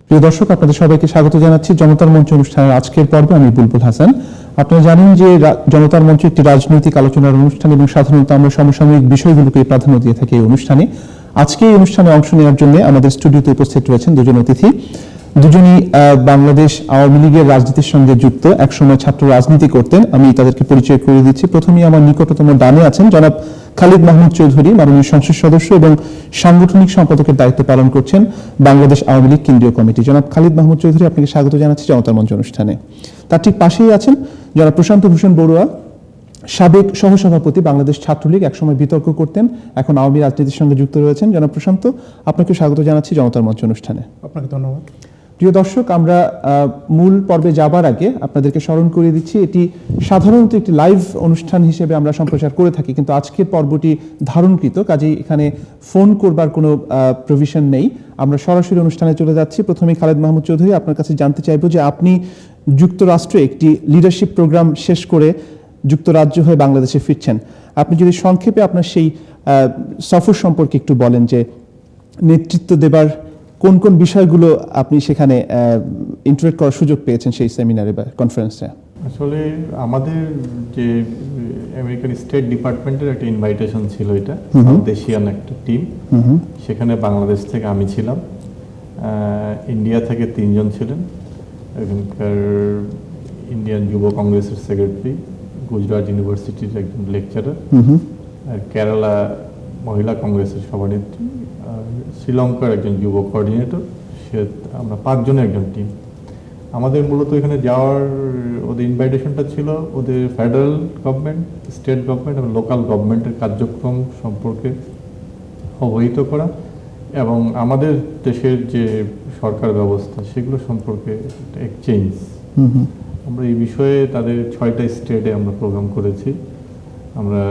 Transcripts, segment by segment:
প্রিয় দর্শক, আপনাদের সবাইকে স্বাগত জানাচ্ছি জনতার মঞ্চ অনুষ্ঠানের আজকের পর্বে। আমি বুলবুল হাসান। আপনারা জানেন যে জনতার মঞ্চ একটি রাজনৈতিক আলোচনার অনুষ্ঠান এবং সাধারণত আমরা সমসাময়িক বিষয়গুলোকে প্রাধান্য দিয়ে থাকি এই অনুষ্ঠানে। আজকে এই অনুষ্ঠানে অংশ নেওয়ার জন্য আমাদের স্টুডিওতে উপস্থিত রয়েছেন দুজন অতিথি। দুজনই বাংলাদেশ আওয়ামী লীগের রাজনীতির সঙ্গে যুক্ত, একসময় ছাত্র রাজনীতি করতেন। আমি তাদেরকে পরিচয় করে দিচ্ছি। প্রথমেই আমার নিকটতম ডানে আছেন জনাব খালিদ মাহমুদ চৌধুরী, মাননীয় সংসদ সদস্য এবং সাংগঠনিক সম্পাদকের দায়িত্ব পালন করছেন বাংলাদেশ আওয়ামী লীগ কেন্দ্রীয় কমিটি। জনাব খালিদ মাহমুদ চৌধুরী, আপনাকে স্বাগত জানাচ্ছি জনতার মঞ্চ অনুষ্ঠানে। তার ঠিক পাশেই আছেন জনাব প্রশান্ত ভূষণ বড়ুয়া, সাবেক সহসভাপতি বাংলাদেশ ছাত্রলীগ, একসময় বিতর্ক করতেন, এখন আওয়ামী রাজনীতির সঙ্গে যুক্ত রয়েছেন। জনাব প্রশান্ত, আপনাকে স্বাগত জানাচ্ছি জনতার মঞ্চ অনুষ্ঠানে। আপনাকে ধন্যবাদ। প্রিয় দর্শক, আমরা মূল পর্বে যাবার আগে আপনাদেরকে স্মরণ করিয়ে দিচ্ছি, এটি সাধারণত একটি লাইভ অনুষ্ঠান হিসেবে আমরা সম্প্রচার করে থাকি, কিন্তু আজকের পর্বটি ধারণকৃত, কাজেই এখানে ফোন করবার কোনো প্রভিশন নেই। আমরা সরাসরি অনুষ্ঠানে চলে যাচ্ছি। প্রথমে খালেদ মাহমুদ চৌধুরী, আপনার কাছে জানতে চাইব যে আপনি যুক্তরাষ্ট্রে একটি লিডারশিপ প্রোগ্রাম শেষ করে যুক্তরাজ্য হয়ে বাংলাদেশে ফিরছেন। আপনি যদি সংক্ষেপে আপনার সেই সফর সম্পর্কে একটু বলেন, যে নেতৃত্ব দেবার কোন কোন বিষয়গুলো আপনি সেখানে ইন্টারেক্ট করার সুযোগ পেয়েছেন সেই সেমিনারে বা কনফারেন্সে? আসলে আমাদের যে আমেরিকান স্টেট ডিপার্টমেন্টের একটা ইনভাইটেশন ছিল, এটা সাউথ এশিয়ান একটা টিম। সেখানে বাংলাদেশ থেকে আমি ছিলাম, ইন্ডিয়া থেকে 3 জন ছিলেন, এখানকার ইন্ডিয়ান যুব কংগ্রেসের সেক্রেটারি, গুজরাট ইউনিভার্সিটির একজন লেকচারার, আর কেরালা মহিলা কংগ্রেসের সভানেত্রী, শ্রীলঙ্কার একজন যুব কোঅর্ডিনেটর। আমরা 5 জনের একজন টিম। আমাদের মূলত এখানে যাওয়ার ওদের ইনভাইটেশনটা ছিল ওদের ফেডারেল গভর্নমেন্ট, স্টেট গভর্নমেন্ট এবং লোকাল গভর্নমেন্টের কার্যক্রম সম্পর্কে অবহিত করা এবং আমাদের দেশের যে সরকার ব্যবস্থা সেগুলো সম্পর্কে এক্সচেঞ্জ। আমরা এই বিষয়ে তাদের 6টা স্টেটে আমরা প্রোগ্রাম করেছি। আমরা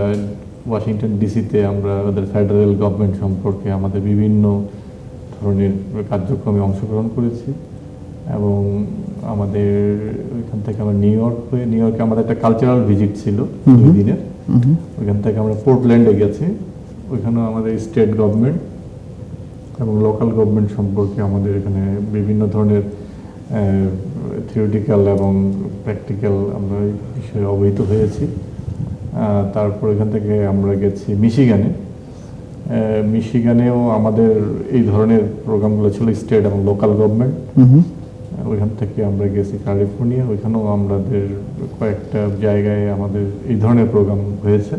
ওয়াশিংটন ডিসিতে আমরা ওদের ফেডারেল গভর্নমেন্ট সম্পর্কে আমাদের বিভিন্ন ধরনের কার্যক্রমে অংশগ্রহণ করেছি এবং আমাদের ওইখান থেকে আমরা নিউ ইয়র্কে আমাদের একটা কালচারাল ভিজিট ছিল 2 দিনের। ওইখান থেকে আমরা পোর্টল্যান্ডে গেছি, ওইখানেও আমাদের স্টেট গভর্নমেন্ট এবং লোকাল গভর্নমেন্ট সম্পর্কে আমাদের এখানে বিভিন্ন ধরনের থিওরিটিক্যাল এবং প্র্যাকটিক্যাল আমরা এই বিষয়ে অবহিত হয়েছি। তারপর এখান থেকে আমরা গেছি মিশিগানেও আমাদের এই ধরনের প্রোগ্রামগুলো ছিল স্টেট এবং লোকাল গভর্নমেন্ট। ওইখান থেকে আমরা গেছি ক্যালিফোর্নিয়া, ওইখানেও আমাদের কয়েকটা জায়গায় আমাদের এই ধরনের প্রোগ্রাম হয়েছে।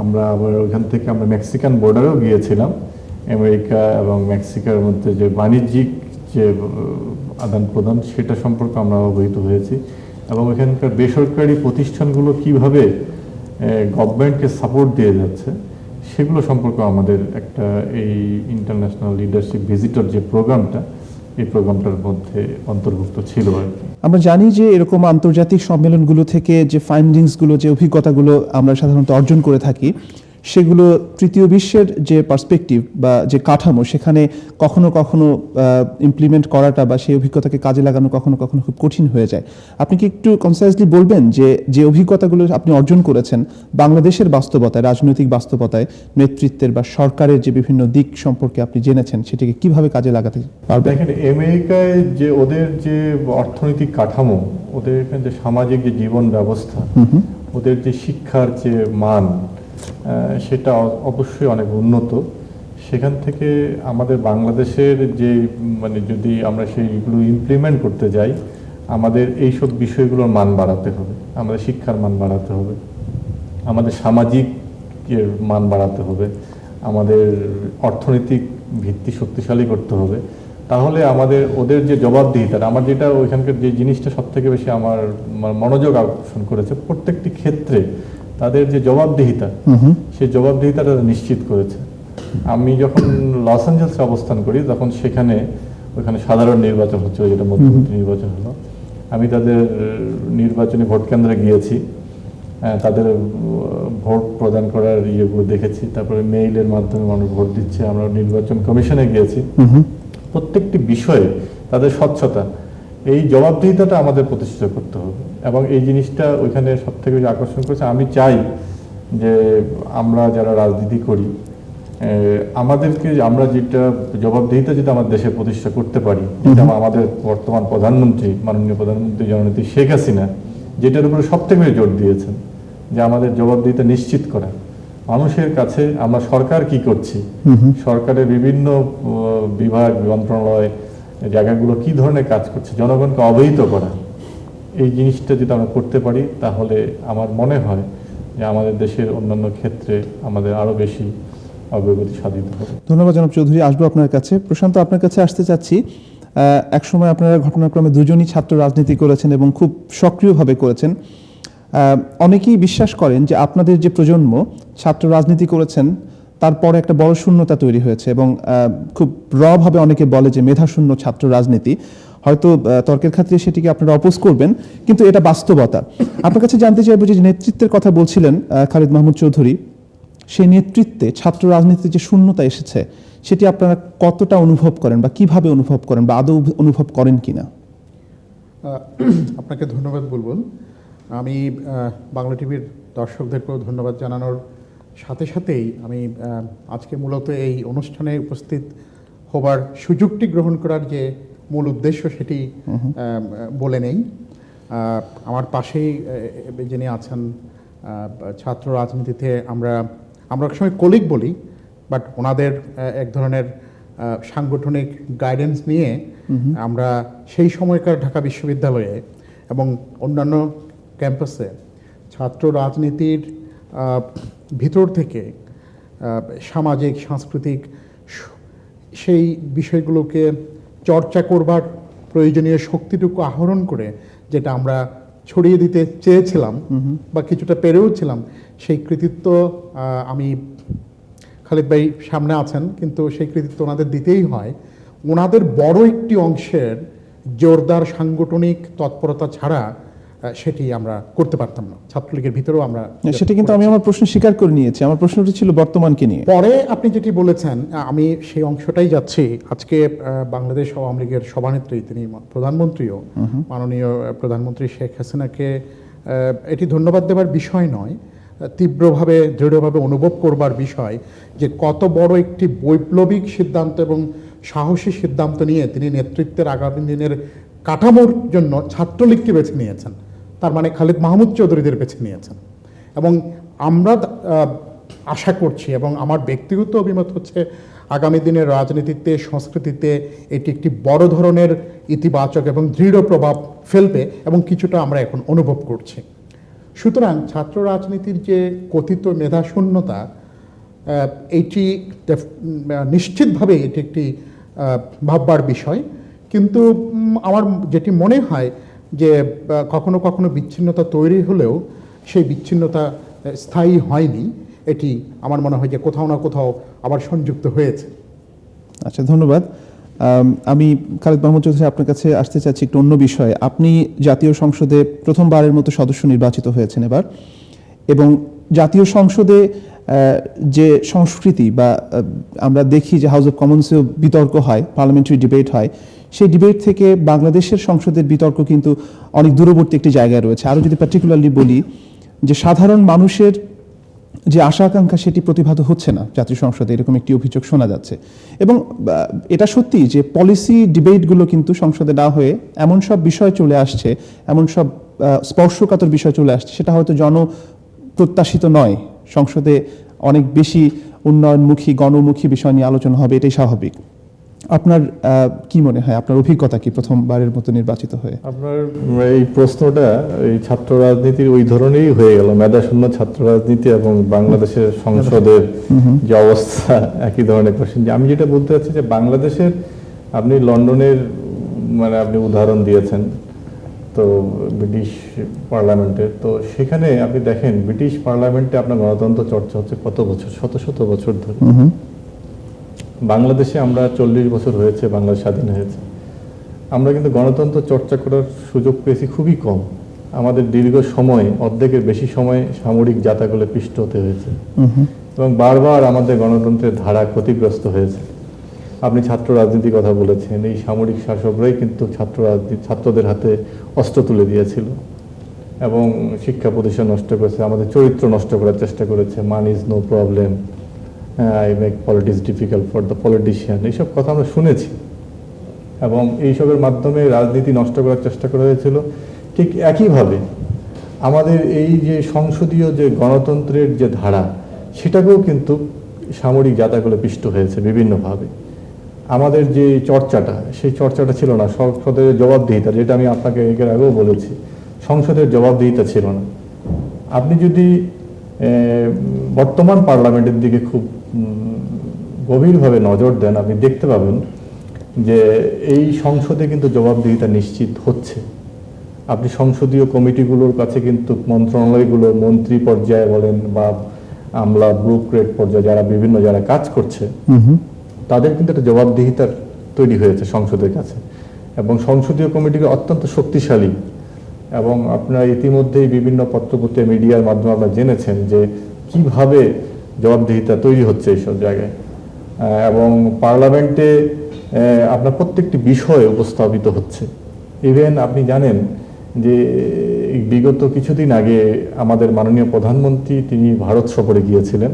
আমরা আবার ওইখান থেকে আমরা মেক্সিকান বর্ডারেও গিয়েছিলাম। আমেরিকা এবং মেক্সিকার মধ্যে যে বাণিজ্যিক যে আদান প্রদান সেটা সম্পর্কে আমরা অবহিত হয়েছি এবং এখানকার বেসরকারি প্রতিষ্ঠানগুলো কিভাবে গভর্নমেন্টকে সাপোর্ট দিয়ে যাচ্ছে সেগুলো সম্পর্কে আমাদের একটা এই ইন্টারন্যাশনাল লিডারশিপ ভিজিটর যে প্রোগ্রামটা, এই প্রোগ্রামটার মধ্যে অন্তর্ভুক্ত ছিল আর কি। আমরা জানি যে এরকম আন্তর্জাতিক সম্মেলনগুলো থেকে যে ফাইন্ডিংসগুলো, যে অভিজ্ঞতাগুলো আমরা সাধারণত অর্জন করে থাকি, সেগুলো তৃতীয় বিশ্বের যে পার্সপেক্টিভ বা যে কাঠামো, সেখানে কখনো কখনো ইমপ্লিমেন্ট করাটা বা সেই অভিজ্ঞতাকে কাজে লাগানো কখনো কখনো খুব কঠিন হয়ে যায়। আপনি কি একটু কনসাইজলি বলবেন যে যে অভিজ্ঞতাগুলো আপনি অর্জন করেছেন বাংলাদেশের বাস্তবতায়, রাজনৈতিক বাস্তবতায়, নেতৃত্বের বা সরকারের যে বিভিন্ন দিক সম্পর্কে আপনি জেনেছেন, সেটাকে কিভাবে কাজে লাগাতে পারবেন? দেখেন, আমেরিকায় যে ওদের যে অর্থনৈতিক কাঠামো, ওদের এখানে যে সামাজিক যে জীবন ব্যবস্থা, ওদের যে শিক্ষার যে মান, সেটা অবশ্যই অনেক উন্নত। সেখান থেকে আমাদের বাংলাদেশের যে যদি আমরা সেইগুলো ইমপ্লিমেন্ট করতে যাই, আমাদের এইসব বিষয়গুলোর মান বাড়াতে হবে, আমাদের শিক্ষার মান বাড়াতে হবে, আমাদের সামাজিক মান বাড়াতে হবে, আমাদের অর্থনৈতিক ভিত্তি শক্তিশালী করতে হবে। তাহলে আমাদের ওদের যে জবাবদিহিতার, আমার যেটা ওইখানকার যে জিনিসটা সব থেকে বেশি আমার মনোযোগ আকর্ষণ করেছে, প্রত্যেকটি ক্ষেত্রে তাদের যে জবাবদিহিতা, সেই জবাবদিহিতাটা নিশ্চিত করেছে। আমি যখন লস অ্যাঞ্জেলসে অবস্থান করি, তখন ওইখানে সাধারণ নির্বাচন হচ্ছিল, যেটা মধ্যবর্তী নির্বাচন হলো। আমি তাদের নির্বাচনী ভোট কেন্দ্রে গিয়েছি, তাদের ভোট প্রদান করার ইয়েগুলো দেখেছি, তারপরে মেইলের মাধ্যমে মানুষ ভোট দিচ্ছে। আমরা নির্বাচন কমিশনে গিয়েছি, প্রত্যেকটি বিষয়ে তাদের স্বচ্ছতা, এই জবাবদিহিতাটা আমাদের প্রতিষ্ঠিত করতে হবে এবং এই জিনিসটা ওইখানে সব থেকে আকর্ষণ করেছে। আমি চাই যে আমরা যারা রাজনীতি করি আমাদেরকে আমরা যেটা জবাবদিহিতা যদি আমার দেশে প্রতিষ্ঠা করতে পারি, যেটা আমাদের বর্তমান প্রধানমন্ত্রী, মাননীয় প্রধানমন্ত্রী জননেত্রী শেখ হাসিনা যেটার উপরে সবথেকে বেশি জোর দিয়েছেন, যে আমাদের জবাবদিহিতা নিশ্চিত করা, মানুষের কাছে আমরা সরকার কি করছি, সরকারের বিভিন্ন বিভাগ, মন্ত্রণালয়, জায়গাগুলো কি ধরনের কাজ করছে, জনগণকে অবহিত করা, এই জিনিসটা যদি আমরা করতে পারি তাহলে আমার মনে হয় যে আমাদের দেশের অন্যান্য ক্ষেত্রে আমাদের আরো বেশি অগ্রগতি সাধিত হবে। ধন্যবাদ জনাব চৌধুরী। আসবো আপনার কাছে। প্রশান্ত, আপনার কাছে আসতে চাচ্ছি। একসময় আপনারা ঘটনাক্রমে দুজনই ছাত্র রাজনীতি করেছেন এবং খুব সক্রিয়ভাবে করেছেন। অনেকেই বিশ্বাস করেন যে আপনাদের যে প্রজন্ম ছাত্র রাজনীতি করেছেন তারপরে একটা বড় শূন্যতা তৈরি হয়েছে এবং খুব ভাবে অনেকে বলে যে মেধাশূন্য ছাত্র রাজনীতি। হয়তো তর্কের খাতিরে সেটিকে আপনারা অপোজ করবেন, কিন্তু এটা বাস্তবতা। আপনার কাছে জানতে চাইব যে নেতৃত্বের কথা বলছিলেন খালিদ মাহমুদ চৌধুরী, সেই নেতৃত্বে ছাত্র রাজনীতিতে যে শূন্যতা এসেছে সেটি আপনারা কতটা অনুভব করেন বা কিভাবে অনুভব করেন বা আদৌ অনুভব করেন কিনা? আপনাকে ধন্যবাদ বুলবুল। আমি বাংলা টিভির দর্শকদেরকেও ধন্যবাদ জানানোর সাথে সাথেই আমি আজকে মূলত এই অনুষ্ঠানে উপস্থিত হবার সুযোগটি গ্রহণ করার যে মূল উদ্দেশ্য সেটি বলে নেই। আমার পাশেই যিনি আছেন, ছাত্র রাজনীতিতে আমরা এক সময় কলিগ বলি, বাট ওনাদের এক ধরনের সাংগঠনিক গাইডেন্স নিয়ে আমরা সেই সময়কার ঢাকা বিশ্ববিদ্যালয়ে এবং অন্যান্য ক্যাম্পাসে ছাত্র রাজনীতির ভিতর থেকে সামাজিক, সাংস্কৃতিক সেই বিষয়গুলোকে চর্চা করবার প্রয়োজনীয় শক্তিটুকু আহরণ করে যেটা আমরা ছড়িয়ে দিতে চেয়েছিলাম বা কিছুটা পেরেও ছিলাম, সেই কৃতিত্ব আমি, খালিদ ভাই সামনে আছেন, কিন্তু সেই কৃতিত্ব ওনাদের দিতেই হয়। ওনাদের বড় একটি অংশের জোরদার সাংগঠনিক তৎপরতা ছাড়া সেটি আমরা করতে পারতাম না। ছাত্রলীগের ভিতরেও আমরা সেটি, কিন্তু আমি আমার প্রশ্ন স্বীকার করে নিয়েছি। আমার প্রশ্নটি ছিল বর্তমানকে নিয়ে। পরে আপনি যেটি বলেছেন আমি সেই অংশটাই যাচ্ছি। আজকে বাংলাদেশ আওয়ামী লীগের সভানেত্রী, তিনি প্রধানমন্ত্রীও, মাননীয় প্রধানমন্ত্রী শেখ হাসিনাকে এটি ধন্যবাদ দেওয়ার বিষয় নয়, তীব্রভাবে দৃঢ়ভাবে অনুভব করবার বিষয় যে কত বড় একটি বৈপ্লবিক সিদ্ধান্ত এবং সাহসী সিদ্ধান্ত নিয়ে তিনি নেতৃত্বের আগামী দিনের কাঠামোর জন্য ছাত্রলীগকে বেছে নিয়েছেন। তার মানে খালিদ মাহমুদ চৌধুরীদের বেছে নিয়েছেন। এবং আমরা আশা করছি এবং আমার ব্যক্তিগত অভিমত হচ্ছে আগামী দিনের রাজনীতিতে, সংস্কৃতিতে এটি একটি বড় ধরনের ইতিবাচক এবং দৃঢ় প্রভাব ফেলবে এবং কিছুটা আমরা এখন অনুভব করছি। সুতরাং ছাত্র রাজনীতির যে কথিত মেধাশূন্যতা, এটি নিশ্চিতভাবে এটি একটি ভাববার বিষয়। কিন্তু আমার যেটি মনে হয় যে কখনো কখনো বিচ্ছিন্নতা তৈরি হলেও সেই বিচ্ছিন্নতা স্থায়ী হয়নি, এটি আমার মনে হয় যে কোথাও না কোথাও আবার সংযুক্ত হয়েছে। আচ্ছা, ধন্যবাদ। আমি খালিদ মাহমুদ চৌধুরী আপনার কাছে আসতে চাচ্ছি একটু অন্য বিষয়ে। আপনি জাতীয় সংসদে প্রথমবারের মতো সদস্য নির্বাচিত হয়েছেন এবার, এবং জাতীয় সংসদে যে সংস্কৃতি বা আমরা দেখি যে হাউস অফ কমন্সেও বিতর্ক হয়, পার্লামেন্টারি ডিবেট হয়, সেই ডিবেট থেকে বাংলাদেশের সংসদের বিতর্ক কিন্তু অনেক দূরবর্তী একটি জায়গায় রয়েছে। আরও যদি পার্টিকুলারলি বলি যে সাধারণ মানুষের যে আশা আকাঙ্ক্ষা সেটি প্রতিভাত হচ্ছে না জাতীয় সংসদে, এরকম একটি অভিযোগ শোনা যাচ্ছে। এবং এটা সত্যি যে পলিসি ডিবেটগুলো কিন্তু সংসদে না হয়ে এমন সব বিষয় চলে আসছে, এমন সব স্পর্শকাতর বিষয় চলে আসছে, সেটা হয়তো জনপ্রত্যাশিত নয়। সংসদে অনেক বেশি উন্নয়নমুখী, গণমুখী বিষয় নিয়ে আলোচনা হবে, এটাই স্বাভাবিক। আপনার কি মনে হয়, আপনার অভিজ্ঞতা কি প্রথমবারের মতো নির্বাচিত হয়ে? আপনার এই প্রশ্নটা এই ছাত্র রাজনীতির ওই ধরনেরই হয়ে গেল, মেধাশূন্য ছাত্র রাজনীতি এবং বাংলাদেশের সংসদের যে অবস্থা একই ধরনের কোশ্চেন। আমি যেটা বলতে চাচ্ছি যে বাংলাদেশের, আপনি লন্ডনের মানে আপনি উদাহরণ দিয়েছেন, তো ব্রিটিশ পার্লামেন্টের, তো সেখানে আপনি দেখেন ব্রিটিশ পার্লামেন্টে আপনার গণতন্ত্র চর্চা হচ্ছে কত বছর, শত শত বছর ধরে। বাংলাদেশে আমরা 40 বছর হয়েছে বাংলাদেশ স্বাধীন হয়েছে, আমরা কিন্তু গণতন্ত্র চর্চা করার সুযোগ পেয়েছি খুবই কম। আমাদের দীর্ঘ সময়, অর্ধেকের বেশি সময় সামরিক জাতাকলে পিষ্ট হতে হয়েছে এবং বারবার আমাদের গণতন্ত্রের ধারা ক্ষতিগ্রস্ত হয়েছে। আপনি ছাত্র রাজনীতির কথা বলেছেন, এই সামরিক শাসকরাই কিন্তু ছাত্রদের হাতে অস্ত্র তুলে দিয়েছিল এবং শিক্ষা প্রতিষ্ঠান নষ্ট করেছে, আমাদের চরিত্র নষ্ট করার চেষ্টা করেছে। Man is no problem, I make politics difficult for the politician, এইসব কথা আমরা শুনেছি এবং এইসবের মাধ্যমে রাজনীতি নষ্ট করার চেষ্টা করা হয়েছিল। ঠিক একইভাবে আমাদের এই যে সংসদীয় যে গণতন্ত্রের যে ধারা, সেটাকেও কিন্তু সামরিক জাতাকলে পিষ্ট হয়েছে বিভিন্নভাবে। আমাদের যে চর্চাটা, সেই চর্চাটা ছিল না সংসদের জবাবদিহিতা, যেটা আমি আপনাকে এর আগেও বলেছি, সংসদের জবাবদিহিতা ছিল না। আপনি যদি বর্তমান পার্লামেন্টের দিকে খুব গভীরভাবে নজর দেন, আপনি দেখতে পাবেন যে এই সংসদে কিন্তু জবাবদিহিতা নিশ্চিত হচ্ছে। আপনি সংসদীয় কমিটিগুলোর কাছে কিন্তু মন্ত্রণালয়গুলো, মন্ত্রী পর্যায়ে বলেন বা আমলা ব্যুরোক্রেট পর্যায়ে যারা কাজ করছে, তাদের কিন্তু একটা জবাবদিহিতার তৈরি হয়েছে সংসদের কাছে, এবং সংসদীয় কমিটিগুলো অত্যন্ত শক্তিশালী। এবং আপনারা ইতিমধ্যেই বিভিন্ন পত্রপত্রিকা মিডিয়ার মাধ্যমে আপনারা জেনেছেন যে কিভাবে জবাবদিহিতা তৈরি হচ্ছে এইসব জায়গায়। এবং পার্লামেন্টে আপনার প্রত্যেকটি বিষয় উপস্থাপিত হচ্ছে। ইভেন আপনি জানেন যে বিগত কিছুদিন আগে আমাদের মাননীয় প্রধানমন্ত্রী তিনি ভারত সফরে গিয়েছিলেন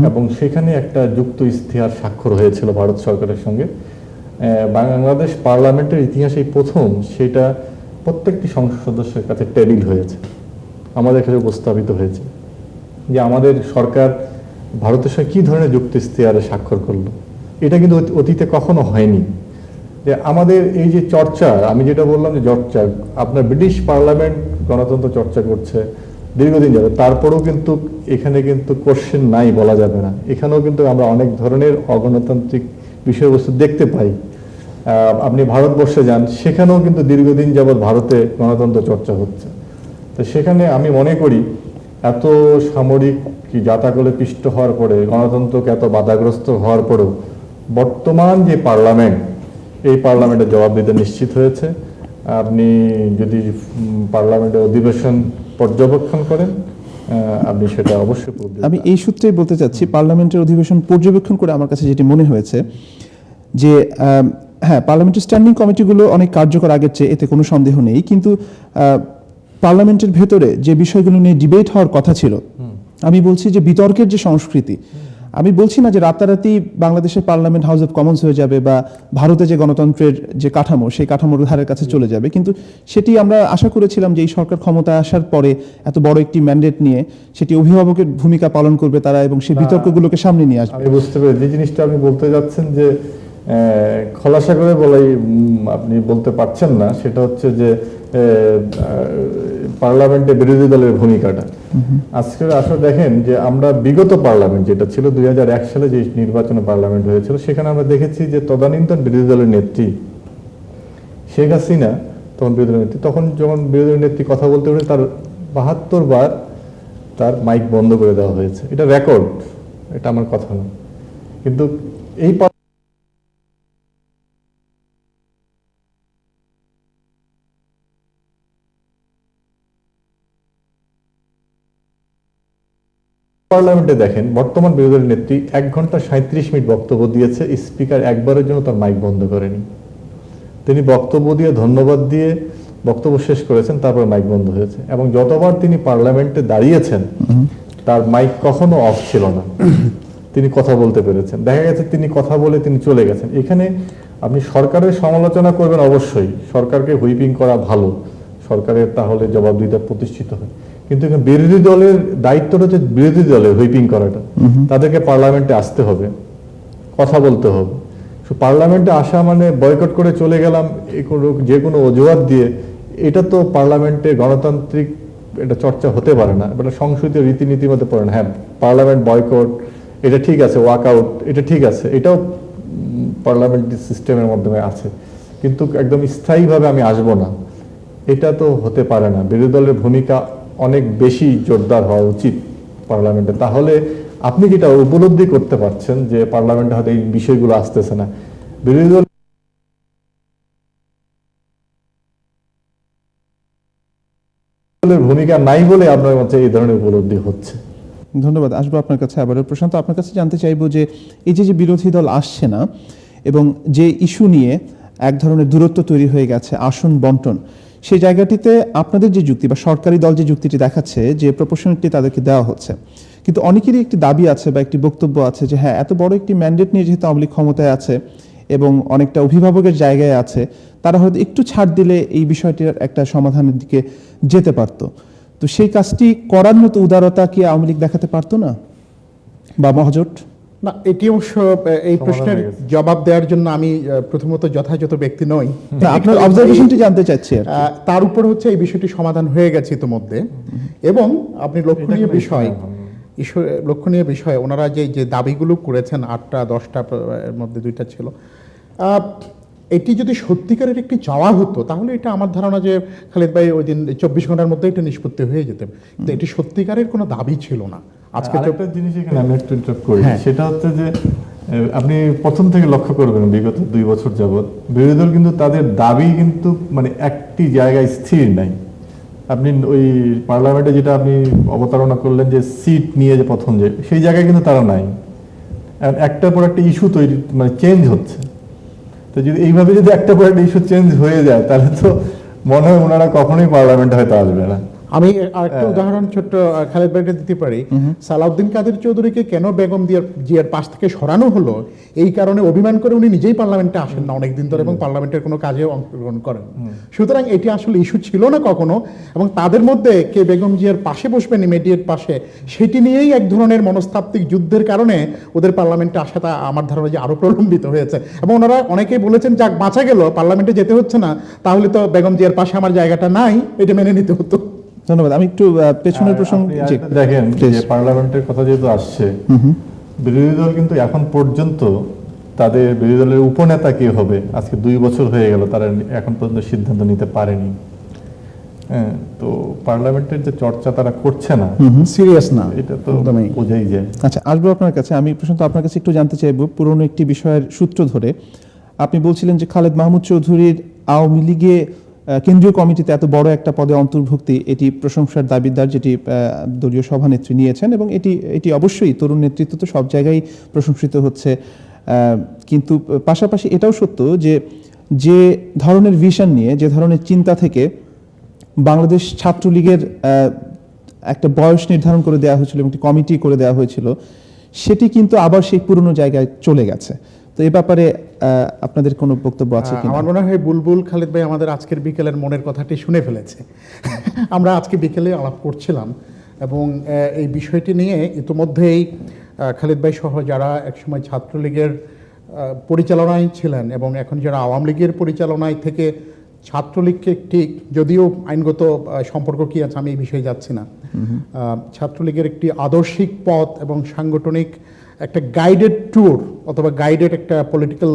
এবং সেখানে একটা যুক্ত ইশতেহার স্বাক্ষর হয়েছিল ভারত সরকারের সঙ্গে। বাংলাদেশ পার্লামেন্টের ইতিহাসে প্রথম সেটা প্রত্যেকটি সংসদ সদস্যের কাছে টেবিল হয়েছে, আমাদের কাছে উপস্থাপিত হয়েছে যে আমাদের সরকার ভারতের সঙ্গে কী ধরনের যুক্ত ইশতেহারে স্বাক্ষর করলো। এটা কিন্তু অতীতে কখনো হয়নি। যে আমাদের এই যে চর্চা, আমি যেটা বললাম যে চর্চা, আপনার ব্রিটিশ পার্লামেন্ট গণতন্ত্র চর্চা করছে দীর্ঘদিন যাবে, তারপরেও কিন্তু এখানে কিন্তু কোশ্চেন নাই বলা যাবে না। এখানেও কিন্তু আমরা অনেক ধরনের অগণতান্ত্রিক বিষয়বস্তু দেখতে পাই। আপনি ভারতবর্ষে যান, সেখানেও কিন্তু দীর্ঘদিন যাবৎ ভারতে গণতন্ত্র চর্চা হচ্ছে। তো সেখানে আমি মনে করি এত সামরিক জাতাকলে পিষ্ট হওয়ার পরে, গণতন্ত্রকে এত বাধাগ্রস্ত হওয়ার পরেও বর্তমান যে পার্লামেন্ট, এই পার্লামেন্টের জবাবদিহিতা নিশ্চিত হয়েছে। আপনি যদি পার্লামেন্টের অধিবেশন পর্যবেক্ষণ করেন, আপনি সেটা অবশ্যই উপলব্ধি। আমি এই সূত্রেই বলতে চাচ্ছি, পার্লামেন্টের অধিবেশন পর্যবেক্ষণ করে আমার কাছে যেটি মনে হয়েছে যে হ্যাঁ, পার্লামেন্টের স্ট্যান্ডিং কমিটিগুলো অনেক কার্যকর আগের চেয়ে, এতে কোনো সন্দেহ নেই। কিন্তু পার্লামেন্টের ভেতরে যে বিষয়গুলো নিয়ে ডিবেট হওয়ার কথা ছিল, আমি বলছি যে বিতর্কের যে সংস্কৃতি, আমি বলছি না যে রাতারাতি বাংলাদেশের পার্লামেন্ট হাউস অফ কমন্স হয়ে যাবে বা ভারতে যে গণতন্ত্রের যে কাঠামো, সেই কাঠামোর ধারের কাছে চলে যাবে, কিন্তু সেটি আমরা আশা করেছিলাম যে এই সরকার ক্ষমতায় আসার পরে এত বড় একটি ম্যান্ডেট নিয়ে সেটি অভিভাবকের ভূমিকা পালন করবে তারা, এবং সেই বিতর্কগুলোকে সামনে নিয়ে আসবে। আমি বুঝতে পারি যে জিনিসটা আপনি বলতে যাচ্ছেন যে খোলাসা করে আপনি বলতে পারছেন না, সেটা হচ্ছে যে পার্লামেন্টে বিরোধী দলের ভূমিকাটা। আজকে আসলে দেখেন যে আমরা বিগত পার্লামেন্ট যেটা ছিল 2001 সালে যে নির্বাচনে পার্লামেন্ট হয়েছিল, সেখানে আমরা দেখেছি যে তদানীন্তন বিরোধী দলের নেত্রী শেখ হাসিনা, তখন বিরোধী দলের নেত্রী, তখন যখন বিরোধী দলের নেত্রী কথা বলতে বলে তার 72 বার তার মাইক বন্ধ করে দেওয়া হয়েছে। এটা রেকর্ড, এটা আমার কথা না। কিন্তু এই পার্লামেন্টে দেখেন বর্তমান বিরোধী দলের নেত্রী 1 ঘন্টা 37 মিনিট বক্তব্য দিয়েছে, স্পিকার একবারের জন্য তার মাইক বন্ধ করেনি। তিনি বক্তব্য দিয়ে ধন্যবাদ দিয়ে বক্তব্য শেষ করেছেন, তারপর মাইক বন্ধ হয়েছে। এবং যতবার তিনি পার্লামেন্টে দাঁড়িয়েছেন তার মাইক কখনো অফ ছিল না, তিনি কথা বলতে পেরেছেন। দেখা গেছে তিনি কথা বলে তিনি চলে গেছেন। এখানে আপনি সরকারের সমালোচনা করবেন, অবশ্যই সরকারকে হুইপিং করা ভালো, সরকারের তাহলে জবাবদিহিতা প্রতিষ্ঠিত হয়। কিন্তু বিরোধী দলের দায়িত্বটা হচ্ছে বিরোধী দলের হুইপিং করাটা। তাদেরকে পার্লামেন্টে আসতে হবে, কথা বলতে হবে। পার্লামেন্টে আসা মানে বয়কট করে চলে গেলাম যে কোনো অজুহাত দিয়ে, এটা তো পার্লামেন্টে গণতান্ত্রিক এটা চর্চা হতে পারে না, এটা সংসদীয় রীতিনীতির মধ্যে পড়ে না। হ্যাঁ, পার্লামেন্ট বয়কট এটা ঠিক আছে, ওয়াক আউট এটা ঠিক আছে, এটাও পার্লামেন্টারি সিস্টেমের মাধ্যমে আছে, কিন্তু একদম স্থায়ীভাবে আমি আসবো না, এটা তো হতে পারে না। বিরোধী দলের ভূমিকা অনেক বেশি জোরদার হওয়া উচিত পার্লামেন্টে। তাহলে আপনি যেটা উপলব্ধি করতে পারছেন যে পার্লামেন্টে হয়তো এই বিষয়গুলো আসতেছে না, বিরোধী দলের ভূমিকা নাই বলে আপনার মধ্যে এই ধরনের উপলব্ধি হচ্ছে। ধন্যবাদ। আসবো আপনার কাছে আবারও। প্রশান্ত, আপনার কাছে জানতে চাইবো যে এই যে বিরোধী দল আসছে না এবং যে ইস্যু নিয়ে এক ধরনের দূরত্ব তৈরি হয়ে গেছে, আসন বন্টন, সেই জায়গাটিতে আপনাদের যে যুক্তি বা সরকারি দল যে যুক্তিটি দেখাচ্ছে যে প্রপোর্শনালিটি তাদেরকে দেওয়া হচ্ছে, কিন্তু অনেকেরই একটি দাবি আছে বা একটি বক্তব্য আছে যে হ্যাঁ, এত বড় একটি ম্যান্ডেট নিয়ে যেহেতু আওয়ামী লীগ ক্ষমতায় আছে এবং অনেকটা অভিভাবকের জায়গায় আছে, তারা হয়তো একটু ছাড় দিলে এই বিষয়টির একটা সমাধানের দিকে যেতে পারত। তো সেই কাজটি করার মতো উদারতা কি আওয়ামী লীগ দেখাতে পারতো না, বা মহাজোট? না, এটি অবশ্য এই প্রশ্নের হয়ে গেছে। জবাব দেওয়ার জন্য আমি প্রথমত যথাযথ ব্যক্তি নই। না, আপনার অবজারভেশনটি জানতে চাচ্ছি আর কি। তার উপর হচ্ছে এই বিষয়টি সমাধান হয়ে গেছে ইতিমধ্যে, এবং আপনি লক্ষণীয় বিষয় লক্ষণীয় বিষয় ওনারা যে দাবিগুলো করেছেন, 8টা 10টা এর মধ্যে 2টা ছিল, এটি যদি সত্যিকারের একটি চাওয়া হতো তাহলে এটা আমার ধারণা যে খালিদ ভাই ওই দিন 24 ঘন্টার মধ্যে এটা নিষ্পত্তি হয়ে যেত, কিন্তু এটি সত্যিকারের কোনো দাবি ছিল না। আজকে তো আরেকটা জিনিস এখানে আমি একটু ইন্টারাপ্ট করি, হ্যাঁ। সেটা হচ্ছে যে আপনি প্রথম থেকে লক্ষ্য করবেন বিগত 2 বছর যাবৎ বিরোধী দল কিন্তু তাদের দাবি কিন্তু মানে একটি জায়গায় স্থির নাই। আপনি ওই পার্লামেন্টে যেটা আপনি অবতারণা করলেন যে সিট নিয়ে যে প্রথম যে সেই জায়গায় কিন্তু তারা নাই, একটার পর একটা ইস্যু তৈরি মানে চেঞ্জ হচ্ছে। তো যদি এইভাবে যদি একটা পর একটা ইস্যু চেঞ্জ হয়ে যায় তাহলে তো মনে হয় ওনারা কখনোই পার্লামেন্টে হয়তো আসবে না। আমি আরেকটা উদাহরণ ছোট্ট খালেদ ভাইকে দিতে পারি। সালাউদ্দিন কাদের চৌধুরীকে কেন বেগম জিয়ার পাশ থেকে সরানো হলো, এই কারণে অভিমান করে উনি নিজেই পার্লামেন্টে আসেন না অনেকদিন ধরে, এবং পার্লামেন্টের কোনো কাজে অংশগ্রহণ করেন। সুতরাং এটি আসলে ইস্যু ছিল না কখনো, এবং তাদের মধ্যে কে বেগম জিয়ার পাশে বসবেন ইমিডিয়েট পাশে, সেটি নিয়েই এক ধরনের মনস্তাত্ত্বিক যুদ্ধের কারণে ওদের পার্লামেন্টে আসাটা আমার ধারণা যে আরো প্রলম্বিত হয়েছে। এবং ওনারা অনেকেই বলেছেন যাক বাঁচা গেল, পার্লামেন্টে যেতে হচ্ছে না, তাহলে তো বেগম জিয়ার পাশে আমার জায়গাটা নাই, এটা মেনে নিতে হতো। ধন্যবাদ। আমি একটু পেছনের প্রসঙ্গ দেখেন যে পার্লামেন্টের কথা যেহেতু আসছে, বিরোধী দল কিন্তু এখন পর্যন্ত তাদের বিরোধী দলের উপনেতা কে হবে আজকে 2 বছর হয়ে গেল, তারা এখন পর্যন্ত সিদ্ধান্ত নিতে পারেনি। হ্যাঁ, তো পার্লামেন্টের যে চর্চা তারা করছে না, সিরিয়াস না, এটা তো একদমই। বোঝাই যায়। আচ্ছা, আসবো আপনার কাছে। আমি প্রশ্ন আপনার কাছে একটু জানতে চাইবো পুরনো একটি বিষয়ের সূত্র ধরে। আপনি বলছিলেন যে খালেদ মাহমুদ চৌধুরীর আওয়ামী লীগে কেন্দ্রীয় কমিটিতে এত বড় একটা পদে অন্তর্ভুক্তি, এটি প্রশংসার দাবিদার, যেটি দলীয় সভানেত্রী নিয়েছেন, এবং এটি অবশ্যই তরুণ নেতৃত্ব তো সব জায়গায় প্রশংসিত হচ্ছে। কিন্তু পাশাপাশি এটাও সত্য যে ধরনের ভিশন নিয়ে, যে ধরনের চিন্তা থেকে বাংলাদেশ ছাত্রলীগের একটা বয়স নির্ধারণ করে দেওয়া হয়েছিল এবং একটি কমিটি করে দেওয়া হয়েছিল, সেটি কিন্তু আবার সেই পুরনো জায়গায় চলে গেছে। তো এই ব্যাপারে আপনাদের কোনো বক্তব্য আছে কি? আমার মনে হয় বুলবুল খালিদ ভাই আমাদের আজকের বিকেলের মনের কথাটি শুনে ফেলেছে। আমরা আজকে বিকেলে আলাপ করছিলাম, এবং এই বিষয়টি নিয়ে ইতিমধ্যেই খালিদ ভাই সহ যারা একসময় ছাত্রলীগের পরিচালনায় ছিলেন এবং এখন যারা আওয়ামী লীগের পরিচালনায় থেকে ছাত্রলীগকে একটি, যদিও আইনগত সম্পর্ক কি আছে আমি এই বিষয়ে যাচ্ছি না, ছাত্রলীগের একটি আদর্শিক পথ এবং সাংগঠনিক একটা গাইডেড ট্যুর অথবা গাইডেড একটা পলিটিক্যাল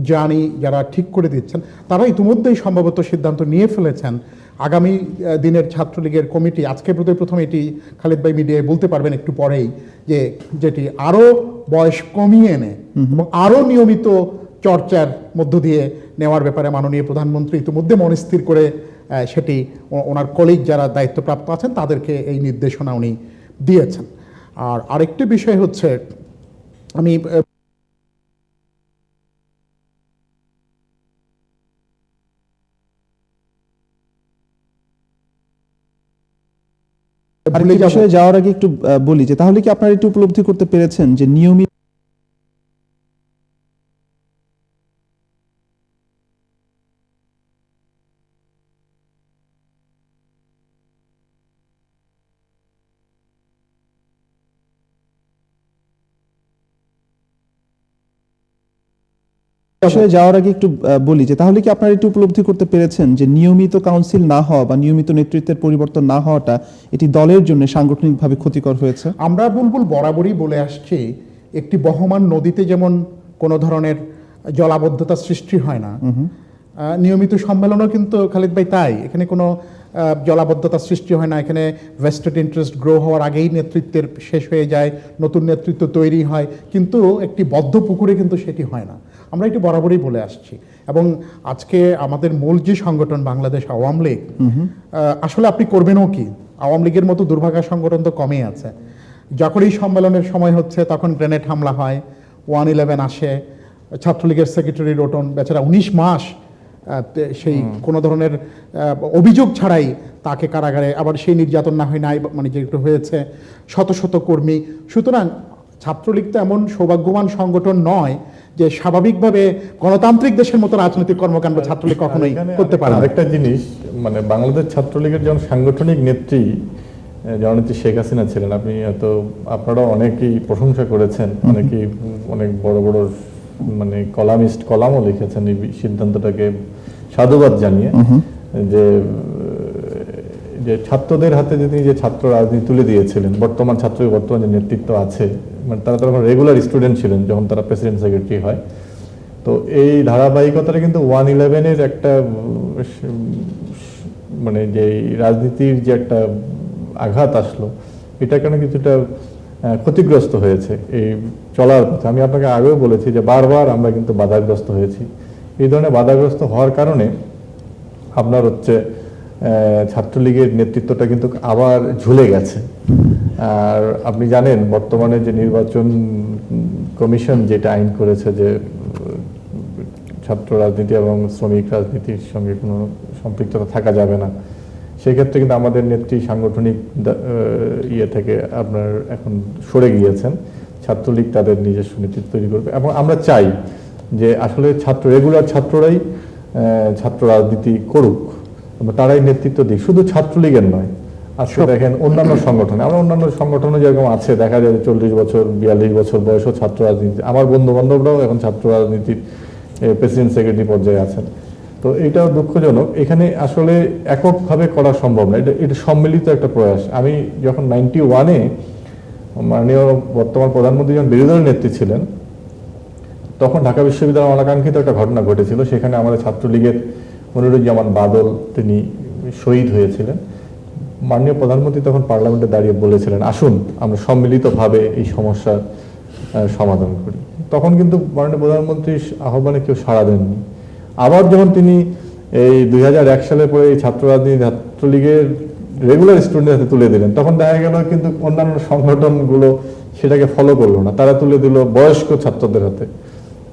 জার্নি যারা ঠিক করে দিচ্ছেন, তারা ইতিমধ্যেই সম্ভবত সিদ্ধান্ত নিয়ে ফেলেছেন আগামী দিনের ছাত্রলীগের কমিটি। আজকে বোধহয় প্রথম এটি খালিদ ভাই মিডিয়ায় বলতে পারবেন একটু পরেই, যেটি আরও বয়স কমিয়ে এনে এবং আরও নিয়মিত চর্চার মধ্য দিয়ে নেওয়ার ব্যাপারে মাননীয় প্রধানমন্ত্রী ইতিমধ্যে মনস্থির করে সেটি ওনার কলিগ যারা দায়িত্বপ্রাপ্ত আছেন তাদেরকে এই নির্দেশনা উনি দিয়েছেন। আর আরেকটি বিষয় হচ্ছে, আমি বিষয়ে যাওয়ার আগে একটু বলি যে তাহলে কি আপনারা একটু উপলব্ধি করতে পেরেছেন যে নিয়মিত বিষয়ে যাওয়ার আগে একটু বলি যে তাহলে কি আপনারা একটু উপলব্ধি করতে পেরেছেন যে নিয়মিত কাউন্সিল না হওয়া বা নিয়মিত নেতৃত্বের পরিবর্তন না হওয়াটা এটি দলের জন্য সাংগঠনিকভাবে ক্ষতিকর হয়েছে? আমরা বুলবুল বরাবরই বলে আসছি, একটি বহমান নদীতে যেমন কোনো ধরনের জলাবদ্ধতা সৃষ্টি হয় না, নিয়মিত সম্মেলনও কিন্তু খালিদ ভাই তাই, এখানে কোনো জলাবদ্ধতা সৃষ্টি হয় না। এখানে ভেস্টেড ইন্টারেস্ট গ্রো হওয়ার আগেই নেতৃত্বের শেষ হয়ে যায়, নতুন নেতৃত্ব তৈরি হয়, কিন্তু একটি বদ্ধ পুকুরে কিন্তু সেটি হয় না। আমরা এটি বরাবরই বলে আসছি, এবং আজকে আমাদের মূল যে সংগঠন বাংলাদেশ আওয়ামী লীগ, আসলে আপনি করবেনও কি, আওয়ামী লীগের মতো দুর্ভাগা সংগঠন তো কমই আছে। যখনই সম্মেলনের সময় হচ্ছে তখন গ্রেনেড হামলা হয়, 111 আসে, ছাত্রলীগের সেক্রেটারি রোটন বেচারা 19 মাস সেই কোনো ধরনের অভিযোগ ছাড়াই তাকে কারাগারে, আবার সেই নির্যাতন না হয় নাই মানে যেটা হয়েছে শত শত কর্মী। সুতরাং ছাত্রলীগ তো এমন সৌভাগ্যবান সংগঠন নয় যে স্বাভাবিকভাবে গণতান্ত্রিক দেশের মতো রাজনৈতিক কর্মকাণ্ড ছাত্রলীগ কখনোই করতে পারে না। আরেকটা জিনিস, মানে বাংলাদেশ ছাত্রলীগের যখন সাংগঠনিক নেত্রী জননেত্রী শেখ হাসিনা ছিলেন, আপনারাও অনেকেই প্রশংসা করেছেন, অনেকেই অনেক বড় বড় মানে কলামও লিখেছেন এই সিদ্ধান্তটাকে সাধুবাদ জানিয়ে, যে ছাত্রদের হাতে যদি যে ছাত্র রাজনীতি তুলে দিয়েছিলেন, বর্তমান যে নেতৃত্ব আছে, মানে তারা তখন রেগুলার স্টুডেন্ট ছিলেন যখন তারা প্রেসিডেন্ট সেক্রেটারি হয়। তো এই ধারাবাহিকতাটা কিন্তু 1/11-এর একটা মানে যে রাজনীতির যে একটা আঘাত আসলো, এটা কেন কিছুটা ক্ষতিগ্রস্ত হয়েছে এই চলার পথে। আমি আপনাকে আগেও বলেছি যে বারবার আমরা কিন্তু বাধাগ্রস্ত হয়েছি। এই ধরনের বাধাগ্রস্ত হওয়ার কারণে আপনার ছাত্রলীগের নেতৃত্বটা কিন্তু আবার ঝুলে গেছে। আর আপনি জানেন বর্তমানে যে নির্বাচন কমিশন যেটা আইন করেছে যে ছাত্র রাজনীতি এবং শ্রমিক রাজনীতির সঙ্গে কোনো সম্পৃক্ততা থাকা যাবে না, সেক্ষেত্রে কিন্তু আমাদের নেত্রী সাংগঠনিক ইয়ে থেকে আপনার এখন সরে গিয়েছেন। ছাত্রলীগ তাদের নিজস্ব নেতৃত্ব তৈরি করবে এবং আমরা চাই যে আসলে রেগুলার ছাত্ররাই ছাত্র রাজনীতি করুক, তারাই নেতৃত্ব দিক, শুধু ছাত্রলীগের নয়। আজকে দেখেন অন্যান্য সংগঠনে যেরকম আছে, দেখা যায় 40 বছর 42 বছর বয়সও ছাত্র রাজনীতি, আমার বন্ধু বান্ধবরাও এখন ছাত্র রাজনীতির প্রেসিডেন্ট সেক্রেটারি পর্যায়ে আছেন। তো এটাও দুঃখজনক। এখানে আসলে এককভাবে করা সম্ভব না, এটা সম্মিলিত একটা প্রয়াস। আমি যখন 91-এ মাননীয় বর্তমান প্রধানমন্ত্রী যখন বিরোধী দলের নেত্রী ছিলেন, তখন ঢাকা বিশ্ববিদ্যালয়ের অনাকাঙ্ক্ষিত একটা ঘটনা ঘটেছিল। সেখানে আমাদের ছাত্রলীগের মনিরুজ্জামান বাদল তিনি শহীদ হয়েছিলেন। মাননীয় প্রধানমন্ত্রী তখন পার্লামেন্টে দাঁড়িয়ে বলেছিলেন, আসুন আমরা সম্মিলিতভাবে এই সমস্যার সমাধান করি। তখন কিন্তু মাননীয় প্রধানমন্ত্রীর আহ্বানে কেউ সাড়া দেননি। আবার যখন তিনি এই 2001 সালের পরে এই ছাত্রলীগের রেগুলার স্টুডেন্টের হাতে তুলে দিলেন, তখন দেখা গেল কিন্তু অন্যান্য সংগঠনগুলো সেটাকে ফলো করলো না, তারা তুলে দিল বয়স্ক ছাত্রদের হাতে।